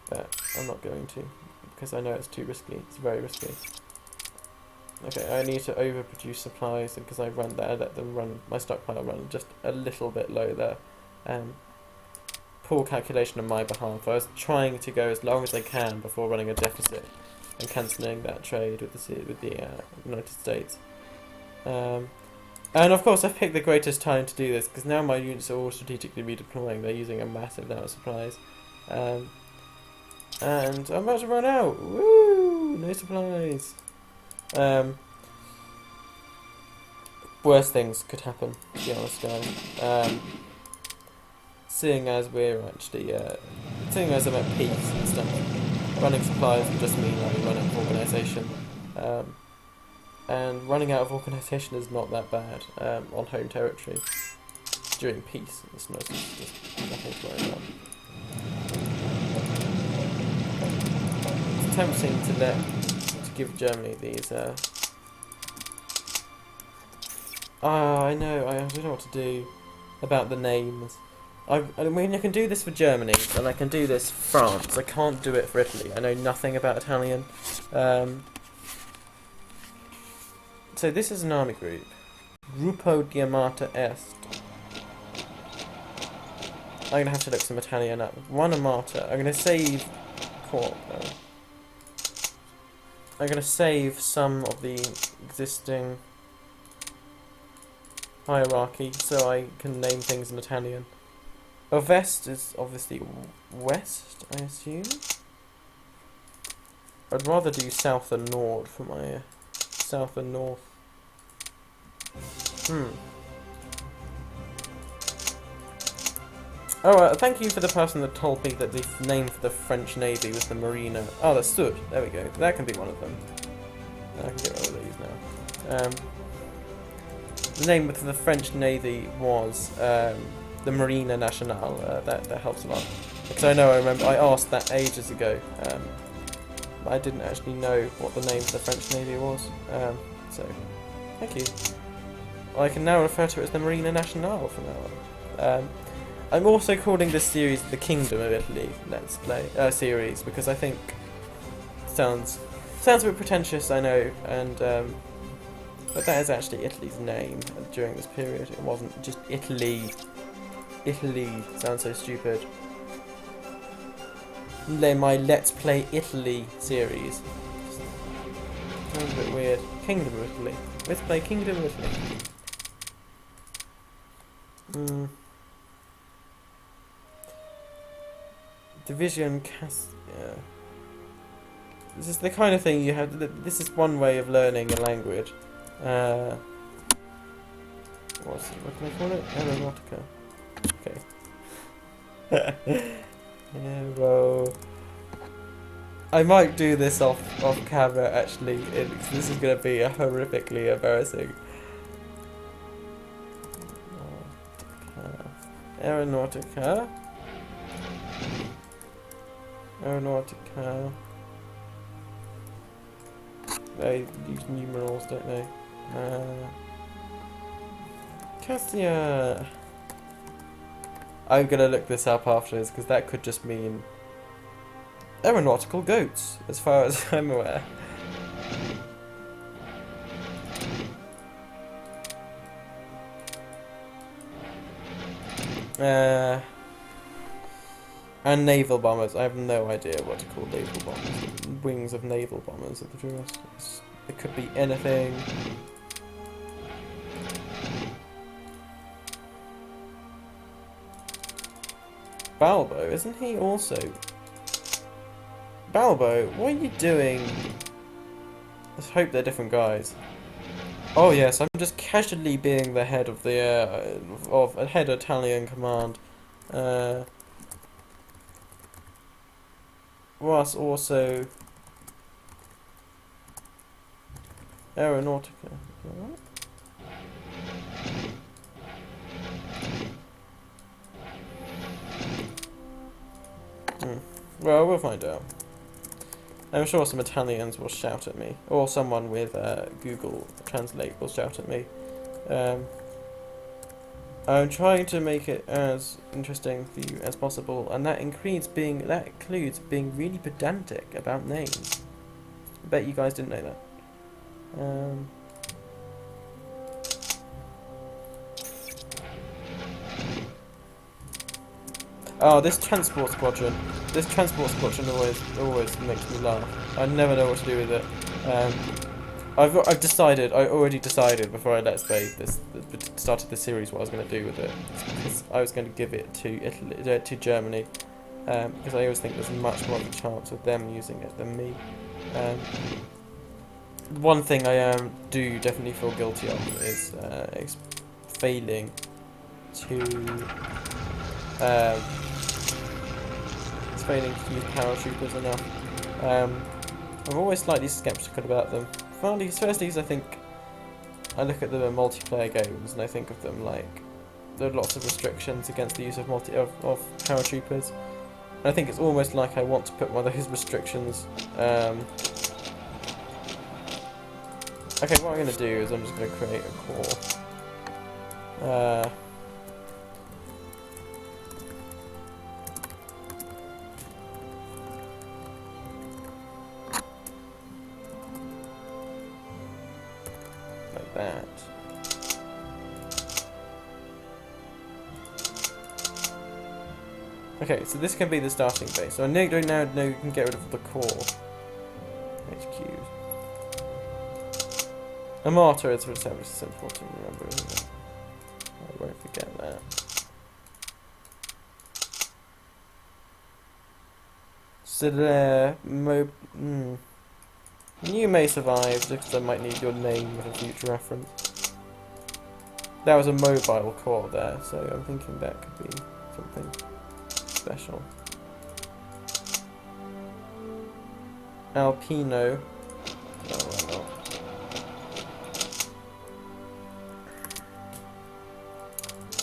But I'm not going to, because I know it's too risky. It's very risky. Okay, I need to overproduce supplies because I let them run my stockpile run just a little bit low there. Poor calculation on my behalf. I was trying to go as long as I can before running a deficit and cancelling that trade with the United States. And of course, I've picked the greatest time to do this because now my units are all strategically redeploying. They're using a massive amount of supplies. And I'm about to run out. Woo! No supplies. Worse things could happen, to be honest, guys. Seeing as we're actually, seeing as I'm at peace and stuff, running supplies would just mean like running out of organisation. And running out of organisation is not that bad on home territory. During peace, it's just nothing to worry about. It's tempting to give Germany these. I know. I don't know what to do about the names. I mean, I can do this for Germany, and I can do this for France. I can't do it for Italy. I know nothing about Italian. So this is an army group. Gruppo di Armata Est. I'm gonna have to look some Italian up. One Armata. I'm gonna save Corp. I'm gonna save some of the existing hierarchy so I can name things in Italian. Ovest is obviously west, I assume. I'd rather do south and north for my south and north. Oh, thank you for the person that told me that the name for the French Navy was the Marina. Oh, the Sud. There we go. That can be one of them. I can get rid of these now. The name for the French Navy was the Marina Nationale. That helps a lot. Because I remember I asked that ages ago. But I didn't actually know what the name for the French Navy was. So, thank you. I can now refer to it as the Marina Nationale from now on. I'm also calling this series the Kingdom of Italy Let's Play series because I think it sounds a bit pretentious, I know, and but that is actually Italy's name during this period. It wasn't just Italy. Italy sounds so stupid. My Let's Play Italy series sounds a bit weird. Kingdom of Italy. Let's play Kingdom of Italy. Division Cast. Yeah. This is the kind of thing you have. This is one way of learning a language. What can I call it? Aeronautica. Okay. Aero. I might do this off camera. Actually, this is going to be a horrifically embarrassing. Aeronautica. They use numerals, don't they? Cassia. I'm gonna look this up afterwards because that could just mean aeronautical goats, as far as I'm aware. And naval bombers. I have no idea what to call naval bombers. Wings of naval bombers at the truest. It could be anything. Balbo, isn't he also? Balbo, what are you doing? Let's hope they're different guys. Oh yes, I'm just casually being the head of the of a head Italian command. Was also Aeronautica. Well, we'll find out. I'm sure some Italians will shout at me, or someone with Google Translate will shout at me. I'm trying to make it as interesting for you as possible, and that includes being really pedantic about names. I bet you guys didn't know that. Oh, this transport squadron always makes me laugh. I never know what to do with it. I already decided before I started this series what I was going to do with it. Because I was going to give it to to Germany, because I always think there's much more of a chance of them using it than me. one thing I do definitely feel guilty of is failing to um, use paratroopers enough. I'm always slightly skeptical about them. Firstly, I think I look at the multiplayer games and I think of them like there are lots of restrictions against the use of paratroopers. And I think it's almost like I want to put one of those restrictions. Okay, what I'm going to do is I'm just going to create a core. Like that. Okay, so this can be the starting base. So I now know you can get rid of the core HQs. A martyr is established. It's important to remember, isn't it? I won't forget that. So there, you may survive because I might need your name for future reference. That was a mobile core there, so I'm thinking that could be something special. Alpino. No, why not?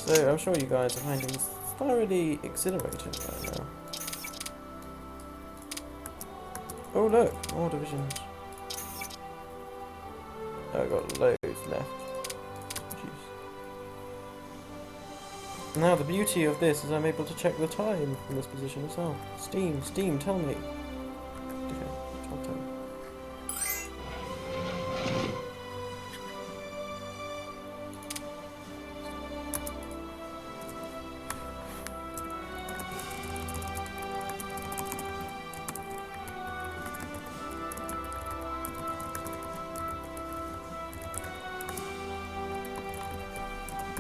So I'm sure you guys are finding this thoroughly exhilarating right now. Oh look, more divisions. Oh, I've got loads left. Jeez. Now the beauty of this is I'm able to check the time from this position as well. Steam, tell me. Okay, tell me.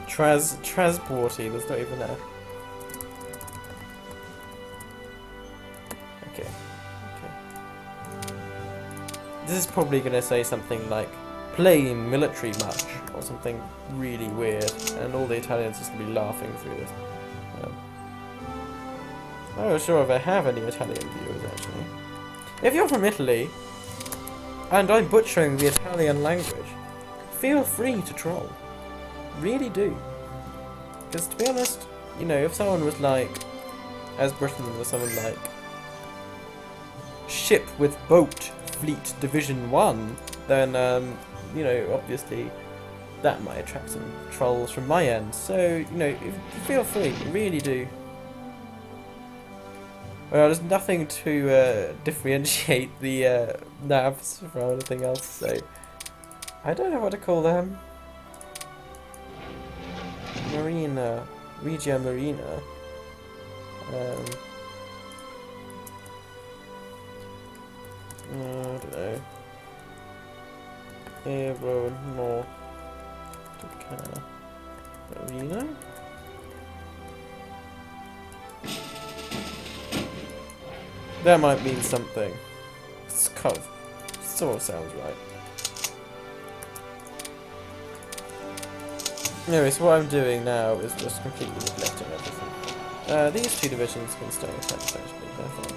Transporty, there's not even a... Okay. This is probably going to say something like, plain military march, or something really weird, and all the Italians are just going to be laughing through this. I'm not sure if I have any Italian viewers, actually. If you're from Italy, and I'm butchering the Italian language, feel free to troll. Really do. Because to be honest, you know, if someone was like, as Britain was someone like, ship with boat fleet division 1, then, you know, obviously that might attract some trolls from my end. So, you know, feel free, really do. Well, there's nothing to differentiate the navs from anything else, so I don't know what to call them. Marina, Regia Marina. I don't know. Aeronautica Marina. That might mean something. It's kind of, sort of sounds right. Anyway, so what I'm doing now is just completely neglecting everything. These two divisions can stay attached, actually, they're fine.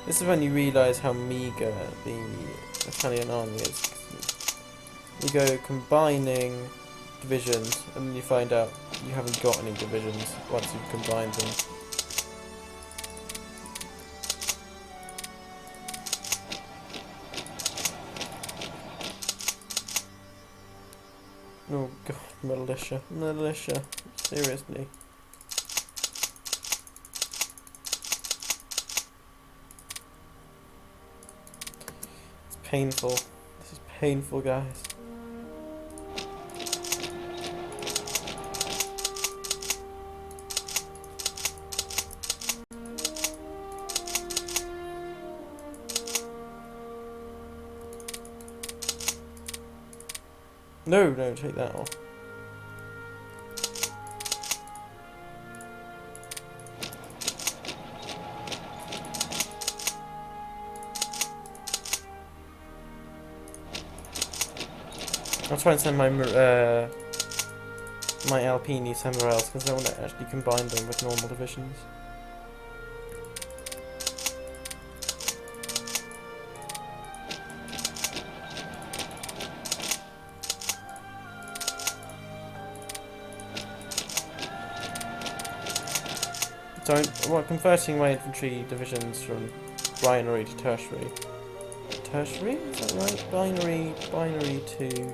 This is when you realise how meagre the Italian army is. You go combining divisions, and then you find out you haven't got any divisions once you've combined them. Oh god, militia, seriously. It's painful. This is painful, guys. No, take that off. I'll try and send my my Alpini somewhere else because I want to actually combine them with normal divisions. So I'm converting my infantry divisions from binary to tertiary. Tertiary? Is that right? Binary to...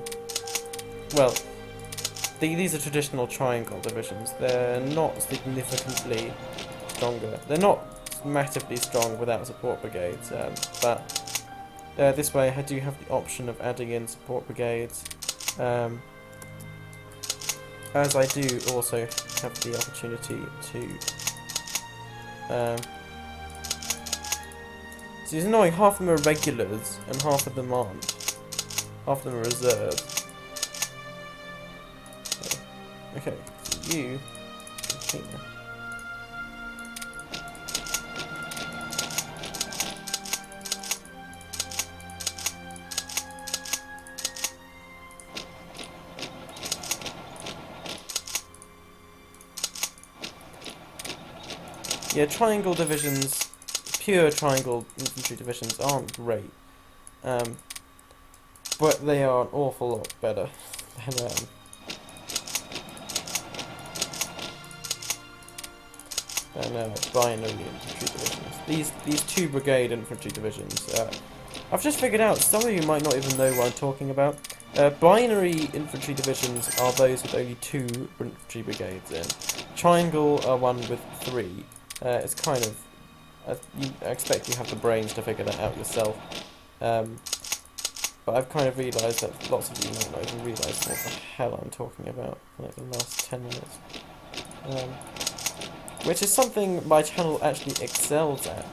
Well, these are traditional triangle divisions. They're not significantly stronger. They're not massively strong without support brigades, but this way I do have the option of adding in support brigades, as I do also have the opportunity to... so it's annoying, half of them are regulars and half of them aren't. Half of them are reserves. Okay, so you here. Yeah, triangle divisions, pure triangle infantry divisions aren't great, but they are an awful lot better than binary infantry divisions. These 2 brigade infantry divisions, I've just figured out, some of you might not even know what I'm talking about. Binary infantry divisions are those with only 2 infantry brigades in. Triangle are one with 3. It's kind of... I expect you have the brains to figure that out yourself. But I've kind of realised that lots of you might not even realise what the hell I'm talking about for like the last 10 minutes. Which is something my channel actually excels at.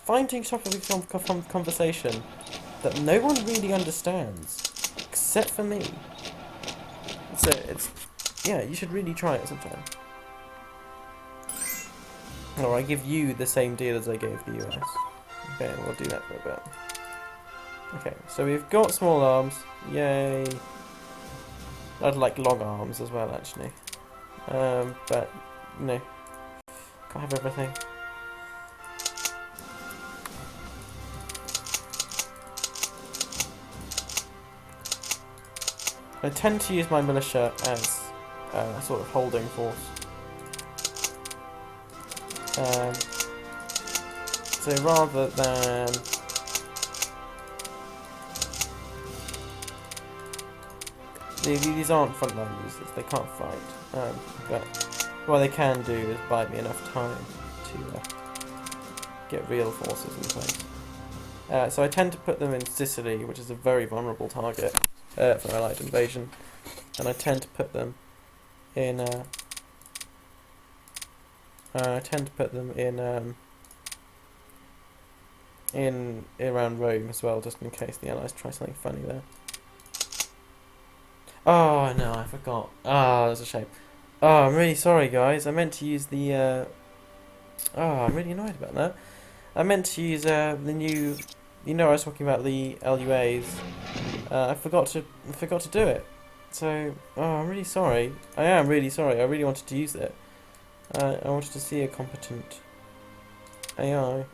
Finding topics of conversation that no one really understands, except for me. So yeah, you should really try it sometime. Or I give you the same deal as I gave the US. Okay, we'll do that for a bit. Okay, so we've got small arms. Yay. I'd like long arms as well, actually. But, you know, can't have everything. I tend to use my militia as a sort of holding force. So rather than these aren't frontline users, they can't fight, but what they can do is buy me enough time to get real forces in place. So I tend to put them in Sicily, which is a very vulnerable target for Allied invasion, and I tend to put them in in around Rome as well, just in case the Allies try something funny there. Oh no, I forgot. Oh, that's a shame. Oh, I'm really sorry, guys. I meant to use the. Oh, I'm really annoyed about that. I meant to use the new. You know, I was talking about the LUAs. I forgot to do it. So, oh, I'm really sorry. I am really sorry. I really wanted to use it. I wanted to see a competent AI.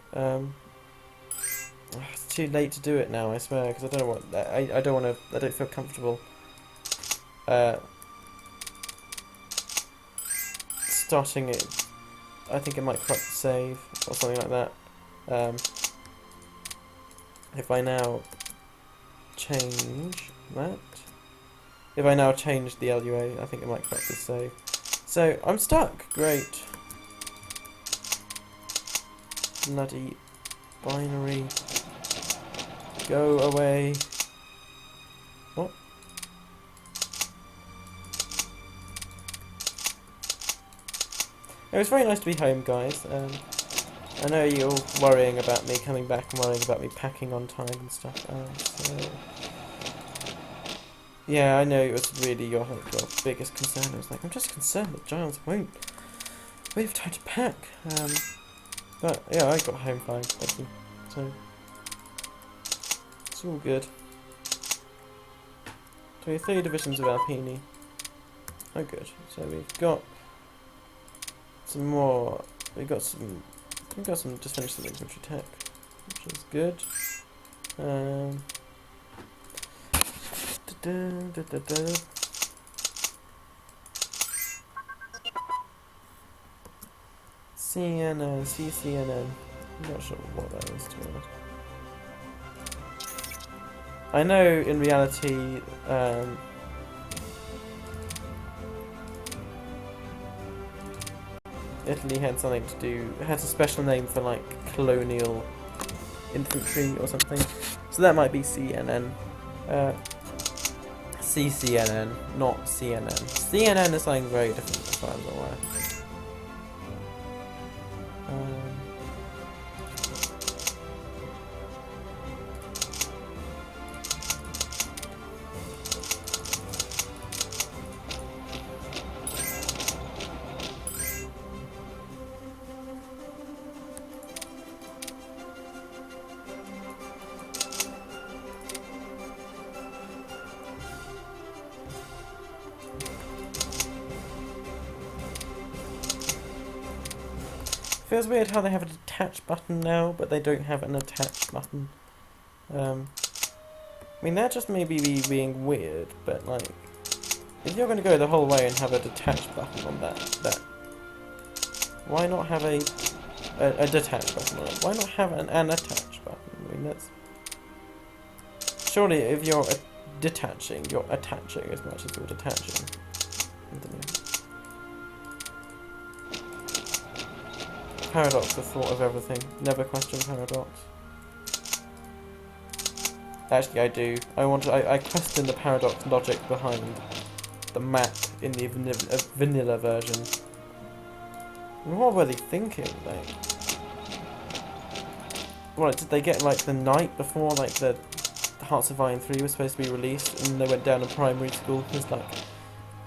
It's too late to do it now, I swear, because I don't know what I don't want to. I don't feel comfortable starting it. I think it might corrupt the save or something like that. If I now change that, if I now change the LUA, I think it might corrupt the save. So I'm stuck. Great. Bloody binary. Go away. What? It was very nice to be home, guys. I know you're worrying about me coming back and worrying about me packing on time and stuff. So yeah, I know it was really your biggest concern. I was like, I'm just concerned that Giles won't have time to pack. But yeah, I got home fine, thank you. So it's all good. So we have 3 divisions of Alpini. Oh good. So we've got some more. We've got some just finished some infantry tech, which is good. CNN, CCNN. I'm not sure what that is, to be honest. I know in reality, Italy had something to do, has a special name for like colonial infantry or something. So that might be CNN. CCNN, not CNN. CNN is something very different as far as I'm aware. Feels weird how they have a detach button now, but they don't have an attach button. I mean, that just may be being weird, but like, if you're going to go the whole way and have a detach button on that, why not have a detach button on it? Why not have an attach button? I mean, that's... Surely if you're detaching, you're attaching as much as you're detaching. I don't know. Paradox, the thought of everything. Never question paradox. Actually, I do. I question the paradox logic behind the map in the vanilla version. What were they thinking? Like, what did they get like the night before like the Hearts of Iron 3 was supposed to be released, and they went down to primary school? It's like,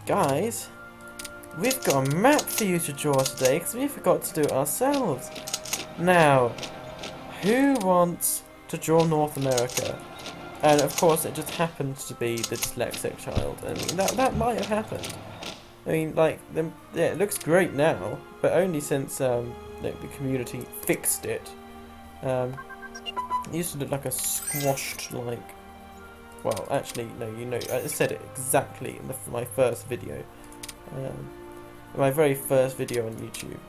guys, we've got a map for you to draw today because we forgot to do it ourselves. Now, who wants to draw North America? And of course, it just happened to be the dyslexic child. I mean, that might have happened. I mean, like, yeah, it looks great now, but only since the community fixed it. It used to look like a squashed, like, well, actually, no, you know, I said it exactly in my first video. My very first video on YouTube.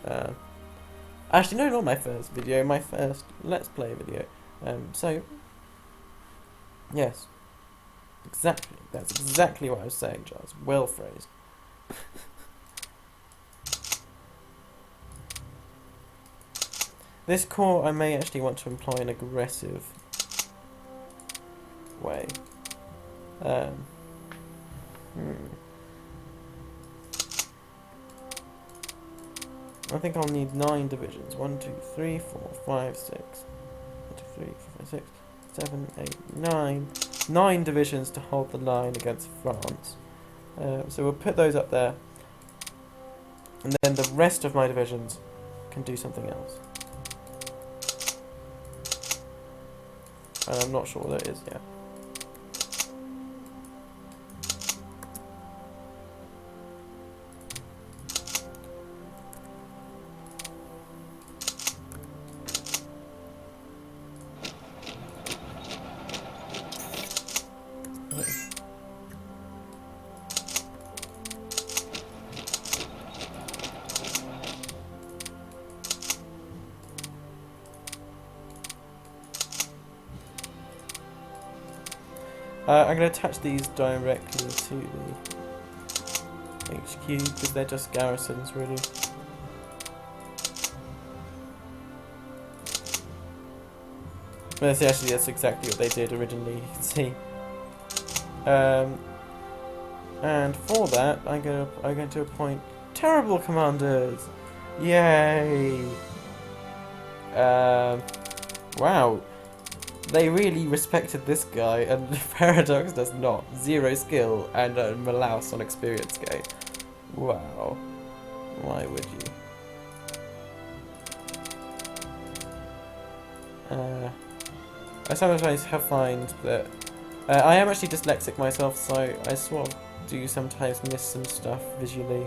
Actually, no, not my first video, my first Let's Play video. So, yes. Exactly. That's exactly what I was saying, Charles. Well phrased. This core, I may actually want to employ an aggressive way. I think I'll need 9 divisions. 1, 2, 3, 4, 5, 6. 1, 2, 3, 4, 5, 6, 7, 8, 9. 9 divisions to hold the line against France. So we'll put those up there. And then the rest of my divisions can do something else. And I'm not sure what that is yet. I'm going to attach these directly to the HQ because they're just garrisons, really. Well, actually, that's exactly what they did originally. You can see. And for that, I'm going to appoint terrible commanders. Yay! Wow. They really respected this guy, and Paradox does not. 0 skill and a Malaus on experience gain. Wow. Why would you? I sometimes find that I am actually dyslexic myself, so I sort of do sometimes miss some stuff visually.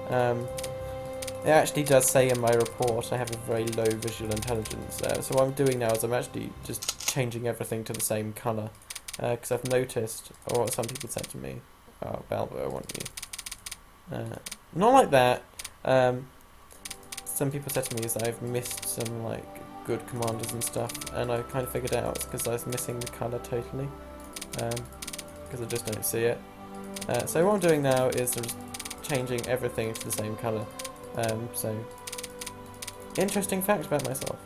It actually does say in my report I have a very low visual intelligence. So what I'm doing now is I'm actually just changing everything to the same colour. Because I've noticed, or what some people said to me, oh, Balbo, I want you. Not like that. Some people said to me is that I've missed some like good commanders and stuff, and I kind of figured out it's because I was missing the colour totally. Because I just don't see it. So what I'm doing now is I'm just changing everything to the same colour. So, interesting fact about myself.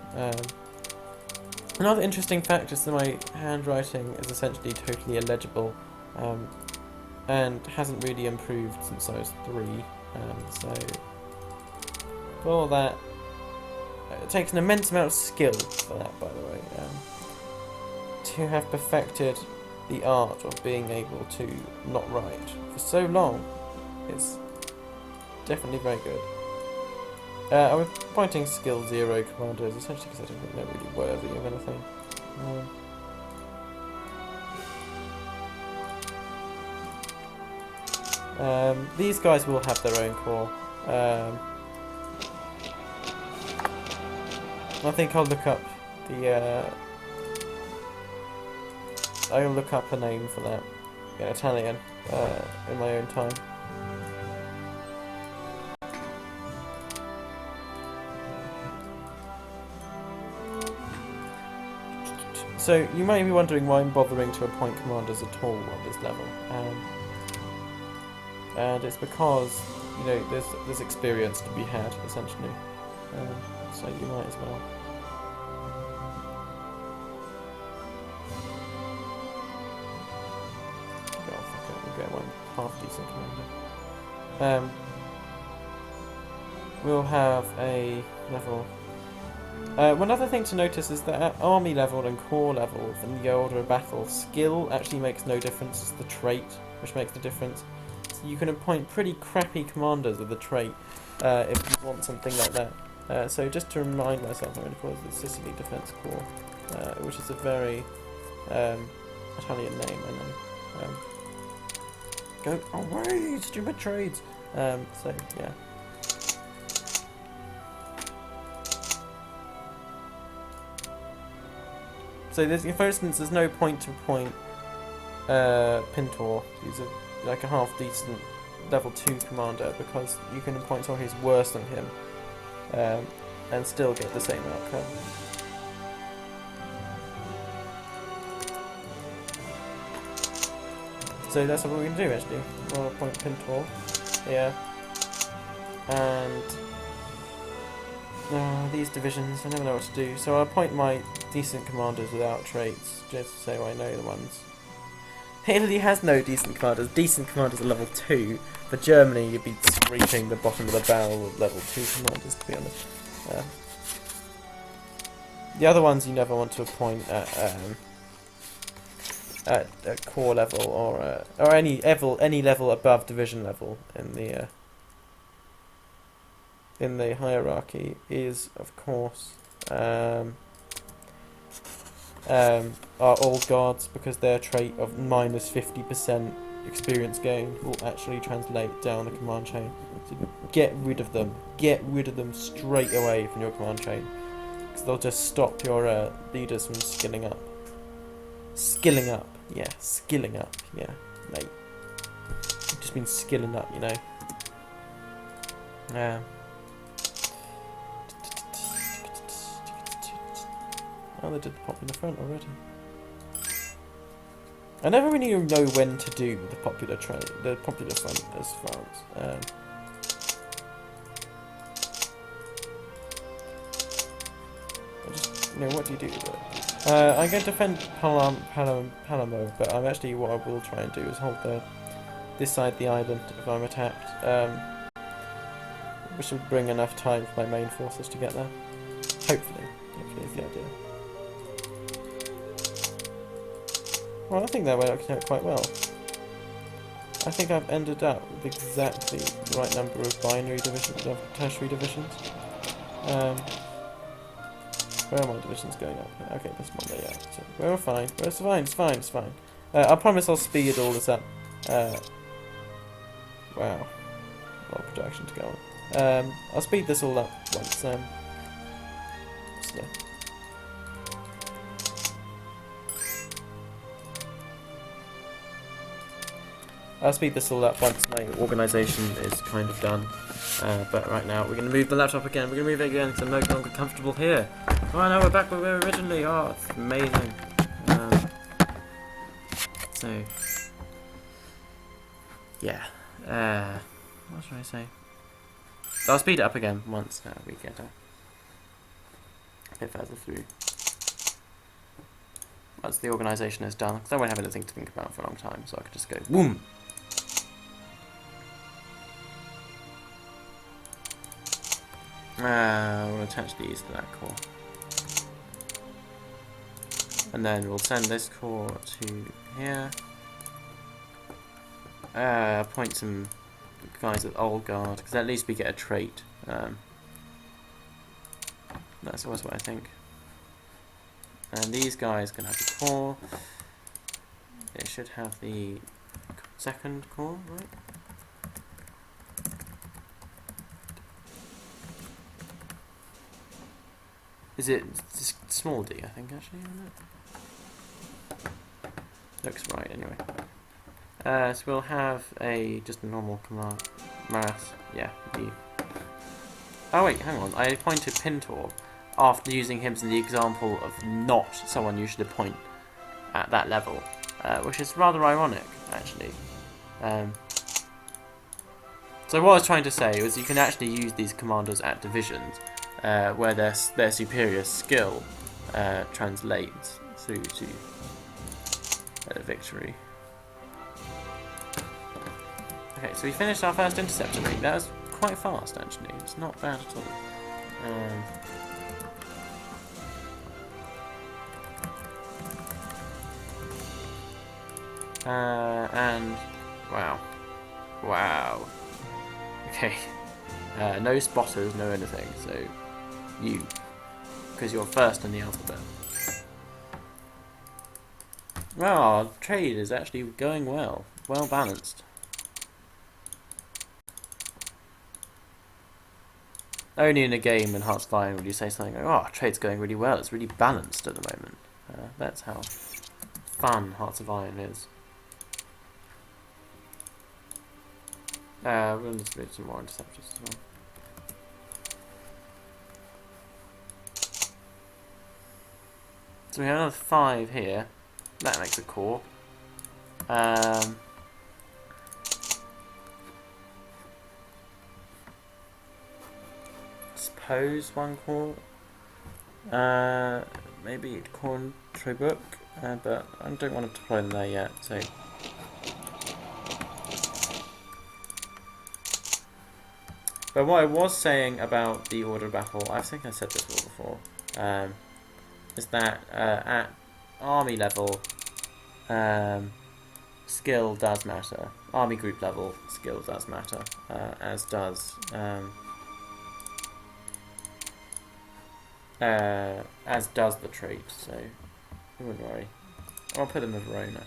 Another interesting fact is that my handwriting is essentially totally illegible, and hasn't really improved since I was 3. So, for all that, it takes an immense amount of skill for that, by the way, to have perfected the art of being able to not write for so long. It's definitely very good. I was pointing skill 0 commanders, essentially because I don't think they're really worthy of anything. These guys will have their own core. I think I'll look up the. I'll look up a name for that in Italian in my own time. So you might be wondering why I'm bothering to appoint commanders at all at this level, and it's because there's experience to be had essentially. So you might as well. Oh fuck it, we'll get one half decent commander. We'll have a level. One other thing to notice is that at army level and corps level in the order of battle, skill actually makes no difference. It's the trait which makes the difference. So you can appoint pretty crappy commanders with the trait if you want something like that. So just to remind myself, I'm going to call it the Sicily Defence Corps, which is a very Italian name, I know. Go away, stupid trades! So, yeah. So, for instance, there's no point-to-point Pintor. He's like a half-decent level 2 commander, because you can appoint someone who's worse than him and still get the same outcome. So that's what we're going to do actually. We'll appoint Pintor here. And these divisions, I never know what to do. So I'll appoint my decent commanders without traits, just so I know the ones. Italy has no decent commanders. Decent commanders are level 2. For Germany, you'd be scraping the bottom of the barrel with level 2 commanders, to be honest. The other ones you never want to appoint at corps level or any level above division level in the hierarchy is, of course, our old guards, because their trait of minus 50% experience gain will actually translate down the command chain. So get rid of them. Get rid of them straight away from your command chain, because they'll just stop your leaders from skilling up. Skilling up, yeah, skilling up, yeah, mate. You've just been skilling up, you know. Oh, they did the popular front already. I never really know when to do the popular front as France. What do you do with it? I'm going to defend Palermo, but what I will try and do is hold this side of the island if I'm attacked, which would bring enough time for my main forces to get there. Hopefully is the idea. Well, I think that worked out quite well. I think I've ended up with exactly the right number of binary divisions, of tertiary divisions. Where are my divisions going up? Okay, this one there, yeah. So we're fine. It's fine. I promise I'll speed all this up. Wow. A lot of projection to go on. I'll speed this all up once. Slow. I'll speed this all up once my organisation is kind of done. But right now, we're going to move the laptop again. We're going to move it again because I'm no longer comfortable here. Oh no, we're back where we were originally. Oh, it's amazing. So, yeah. What should I say? So I'll speed it up again once we get a bit further through. Once the organisation is done, because I won't have anything to think about for a long time, so I could just go boom. We'll attach these to that core. And then we'll send this core to here. Point some guys at old guard, because at least we get a trait. That's always what I think. And these guys can have the core. They should have the second core, right? Is it small d, I think, actually, isn't it? Looks right, anyway. So we'll have just a normal command. Math, yeah, you. Oh wait, hang on. I appointed Pintor after using him as the example of not someone you should appoint at that level, which is rather ironic, actually. So what I was trying to say was you can actually use these commanders at divisions, where their superior skill translates through to victory. Okay, so we finished our first interceptor ring. That was quite fast, actually. It's not bad at all. And wow. Okay. No spotters, no anything. So you, because you're first in the alphabet. Well, our trade is actually going well. Well balanced. Only in a game in Hearts of Iron would you say something like, oh, trade's going really well, it's really balanced at the moment. That's how fun Hearts of Iron is. We're going to do some more interceptors as well. So we have another 5 here. That makes a core. Suppose 1 core. Maybe core and Trebuch, but I don't want to deploy them there yet. So. But what I was saying about the order of battle, I think I said this before, is that at army level, skill does matter. Army group level, skill does matter, as does the trait. So you wouldn't worry. I'll put them in Verona,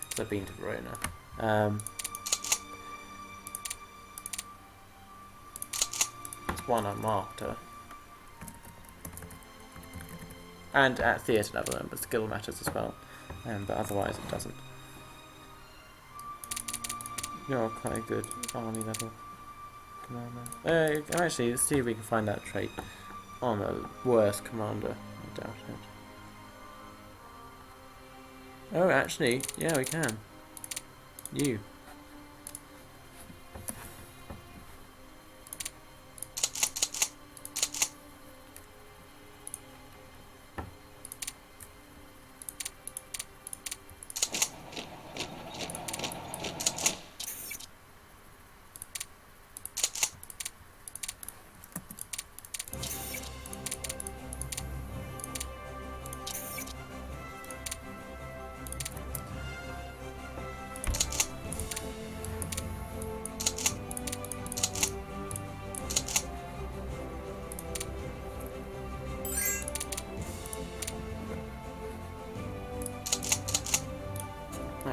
because I've been to Verona. One unmarked her. And at theatre level, but skill matters as well. But otherwise it doesn't. You're quite a good army level commander. Actually, let's see if we can find that trait on a worse commander. I doubt it. Oh, actually, yeah, we can. You.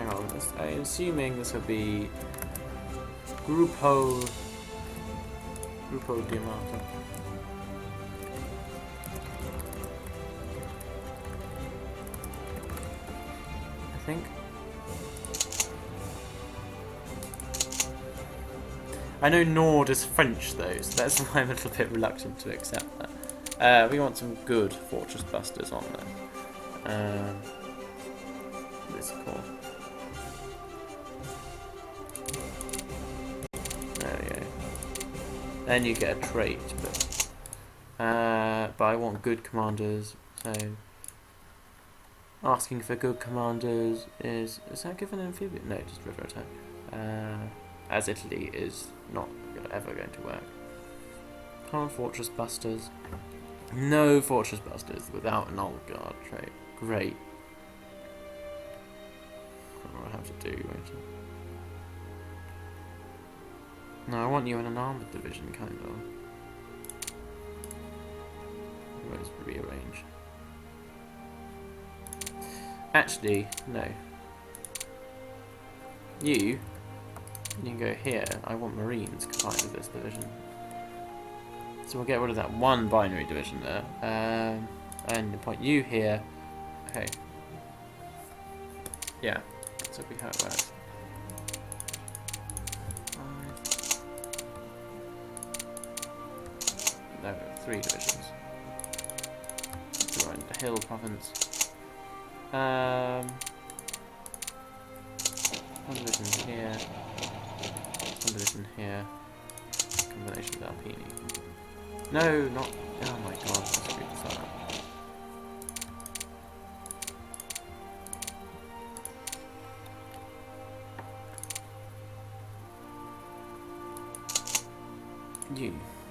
hang on. I'm assuming this will be Grupo Diamante. I think. I know Nord is French though, so that's why I'm a little bit reluctant to accept that. We want some good Fortress Busters on there. This is cool. There we go. Then you get a trait, but I want good commanders, so asking for good commanders is that given amphibian? No, just river attack. As Italy is not ever going to work. Can't Fortress Busters. No Fortress Busters without an old guard trait. Great. I don't know what I have to do, won't I? No, I want you in an armoured division, kind of. Let's rearrange. Actually, no. You can go here. I want Marines combined with this division. So we'll get rid of that one binary division there. And point you here. Okay. Yeah. So that'll be how it works. 3 divisions. We're in the Hill Province. One division here. One division here. Combination with Alpini. No, not. Oh my god, I screwed this up.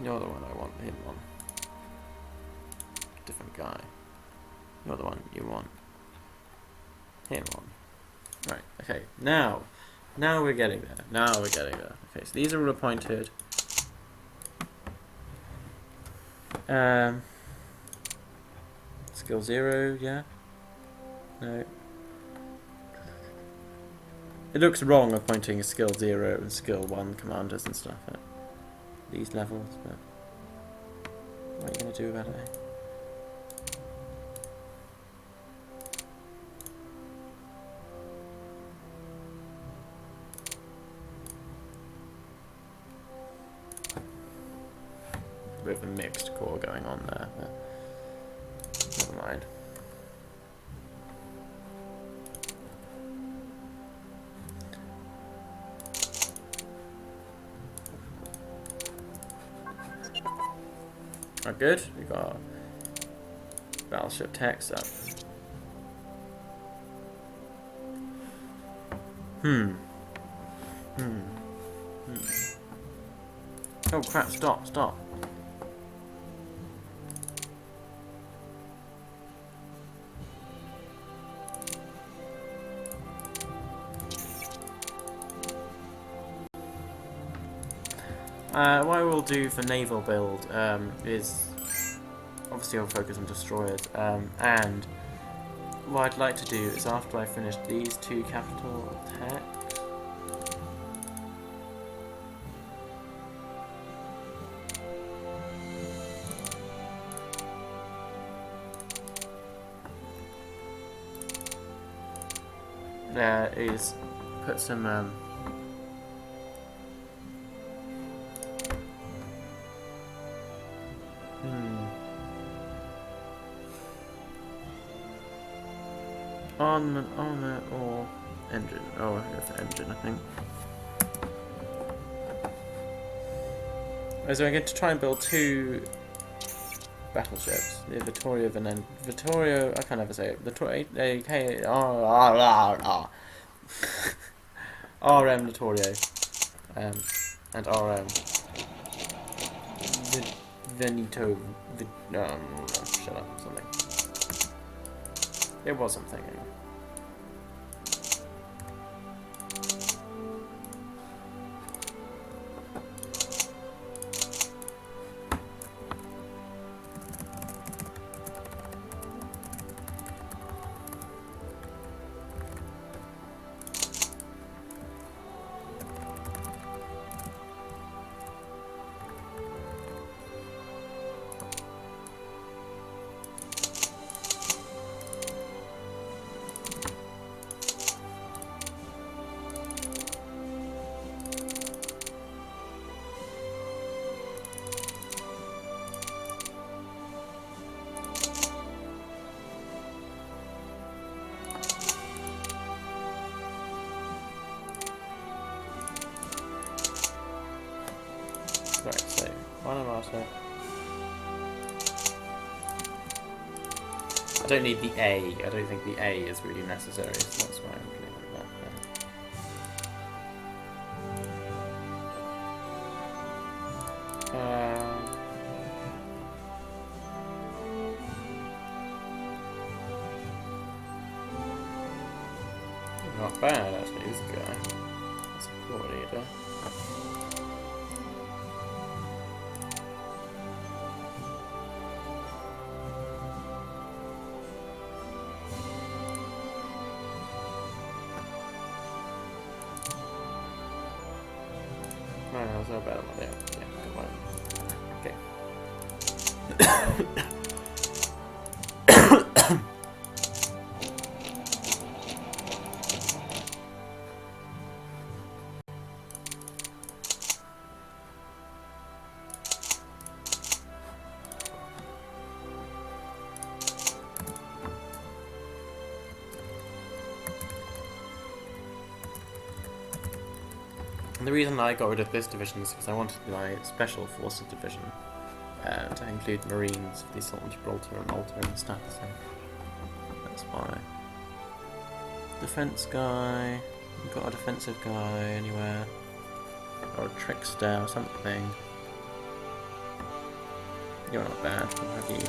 You're the one I want him on. Different guy. You're the one you want him on. Right, okay, now we're getting there. Now we're getting there. Okay, so these are all appointed. Skill 0, yeah? No. It looks wrong appointing skill 0 and skill 1 commanders and stuff at these levels, but what are you going to do about it? With a mixed core going on there, but never mind. Oh, good. We got battleship text up. Oh crap! Stop! What I will do for naval build is obviously I'll focus on destroyers, and what I'd like to do is after I finish these 2 capital attacks, is put some armor or engine. Oh, I go for engine, I think. So I'm going to try and build 2 battleships. The Vittorio Vittorio, I can't ever say it. Vittorio RM Vittorio. And RM Veneto. Shut up, something. It was something. One armata. I don't need the A. I don't think the A is really necessary, so that's why I'm putting it like that. Not bad, actually, this guy. That's a core leader. No, that's not bad one there. Yeah, come on. Okay. And the reason I got rid of this division is because I wanted my Special Forces division to include Marines for the Assault on Gibraltar and Malta and stuff, so that's why. Defense guy, we've got a defensive guy anywhere, or a trickster or something. You're not bad, what have you?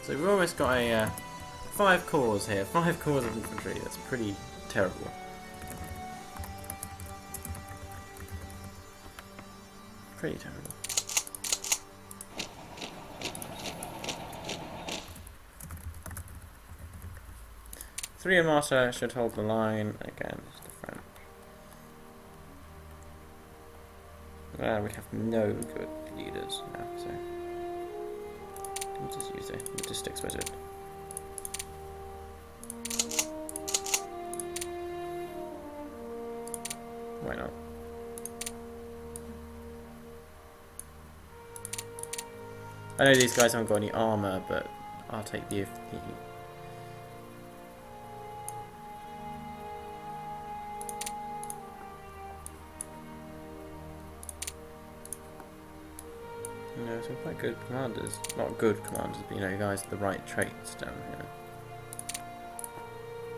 So we've almost got a 5 corps here, 5 corps of infantry. That's pretty terrible. Pretty terrible. Three Armata should hold the line against the French. We have no good leaders now, so we'll just use a logistics wizard. Why not? I know these guys haven't got any armor, but I'll take the No, some quite good commanders. Not good commanders, but you know, guys with the right traits down here.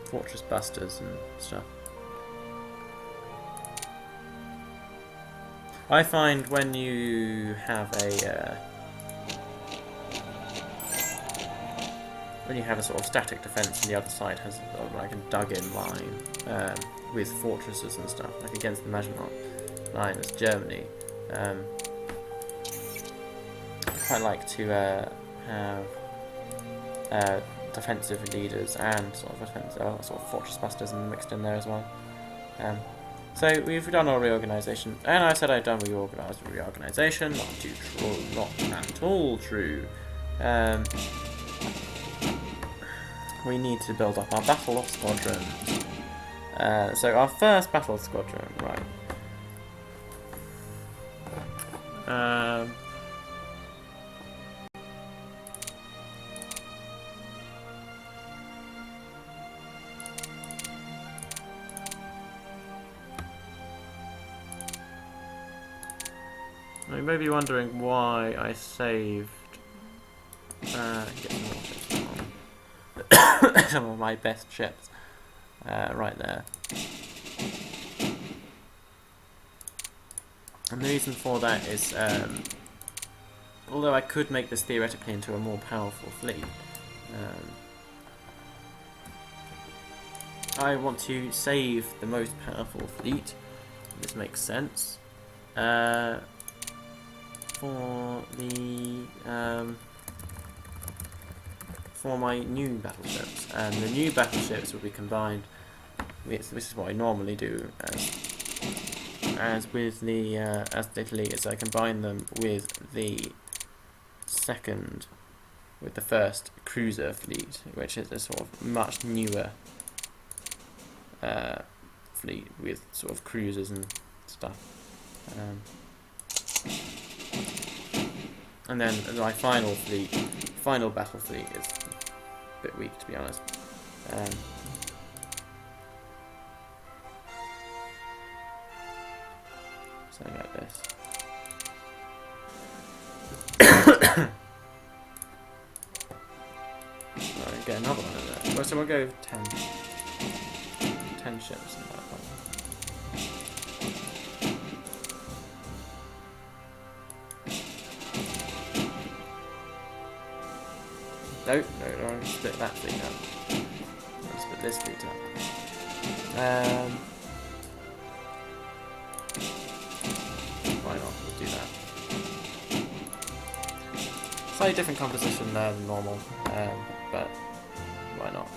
Fortress busters and stuff. I find when you have a sort of static defense and the other side has like a dug-in line with fortresses and stuff, like against the Maginot line as Germany. I quite like to have defensive leaders and sort of fortress busters and mixed in there as well. So we've done our reorganisation, and I said I'd done reorganisation. Not too true, not at all true. We need to build up our battle of squadrons. So our first battle squadron, right? You may be wondering why I saved some of my best ships right there. And the reason for that is, although I could make this theoretically into a more powerful fleet, I want to save the most powerful fleet. This makes sense. For my new battleships, and the new battleships will be combined with, this is what I normally do as with the as Italy, is I combine them with the second with the first cruiser fleet, which is a sort of much newer fleet with sort of cruisers and stuff. And then my final battle fleet is a bit weak, to be honest. Something like this. Right, get another one in there. Well, so we'll go 10 ships in that one. No, I'll split that fleet up. I'll split this fleet up. Why not? We'll do that. Slightly different composition there than normal, but why not?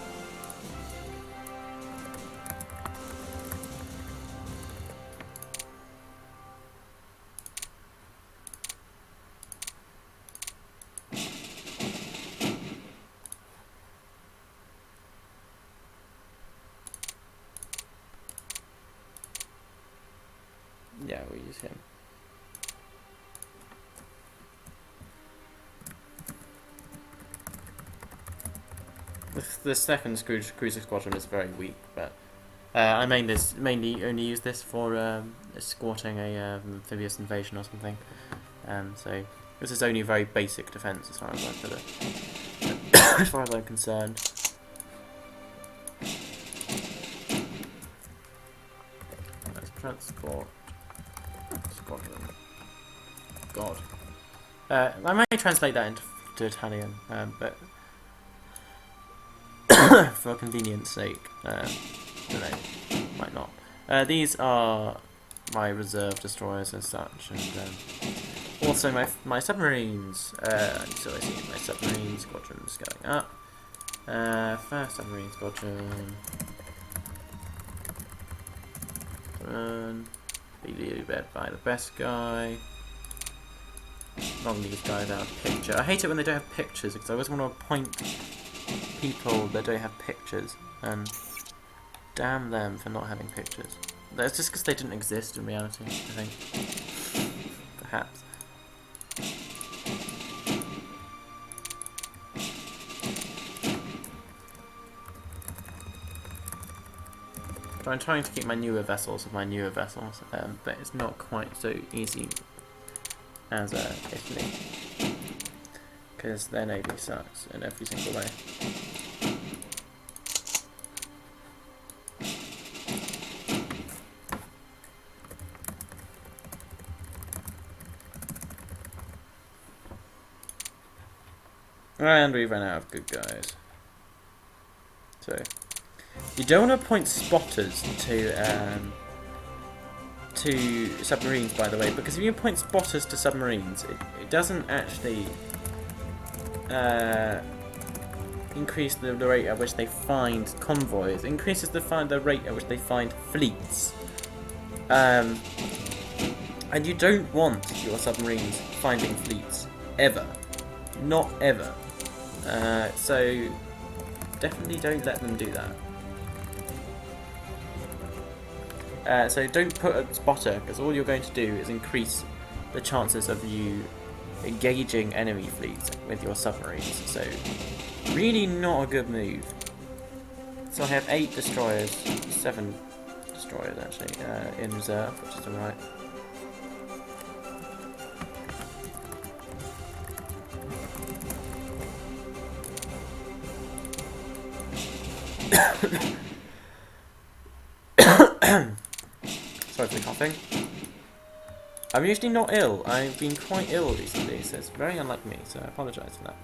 Yeah, we'll use him. The second cruiser squadron is very weak, but I mainly only use this for escorting a amphibious invasion or something. So this is only very basic defense as far as as far as I'm concerned. Let's transport squadron. God. I might translate that into Italian, but for convenience sake, don't know, might not. These are my reserve destroyers as such, and also my submarines. So I see my submarine squadrons going up. First submarine squadron. Be led by the best guy. Long these guys out of picture. I hate it when they don't have pictures because I always want to appoint people that don't have pictures, and damn them for not having pictures. That's just because they didn't exist in reality, I think. Perhaps. So I'm trying to keep my newer vessels with my newer vessels, but it's not quite so easy as Italy, because their navy sucks in every single way. And we've run out of good guys. So you don't want to appoint spotters to submarines, by the way, because if you appoint spotters to submarines, it doesn't actually increase the rate at which they find convoys. It increases the rate at which they find fleets. And you don't want your submarines finding fleets ever, not ever. So definitely don't let them do that. So don't put a spotter, because all you're going to do is increase the chances of you engaging enemy fleets with your submarines. So really not a good move. So I have 8 destroyers, 7 destroyers actually, in reserve, which is alright. Sorry for the coughing. I'm usually not ill. I've been quite ill recently, so it's very unlike me, so I apologise for that.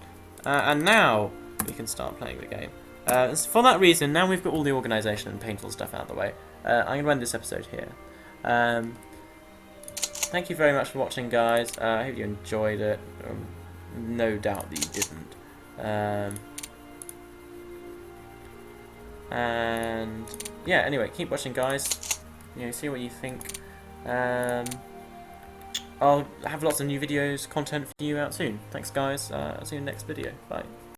And now we can start playing the game. For that reason, now we've got all the organisation and painful stuff out of the way, I'm going to end this episode here. Thank you very much for watching, guys. I hope you enjoyed it. No doubt that you didn't. And yeah, anyway, keep watching, guys. You know, see what you think. I'll have lots of new videos, content for you out soon. Thanks guys, I'll see you in the next video. Bye.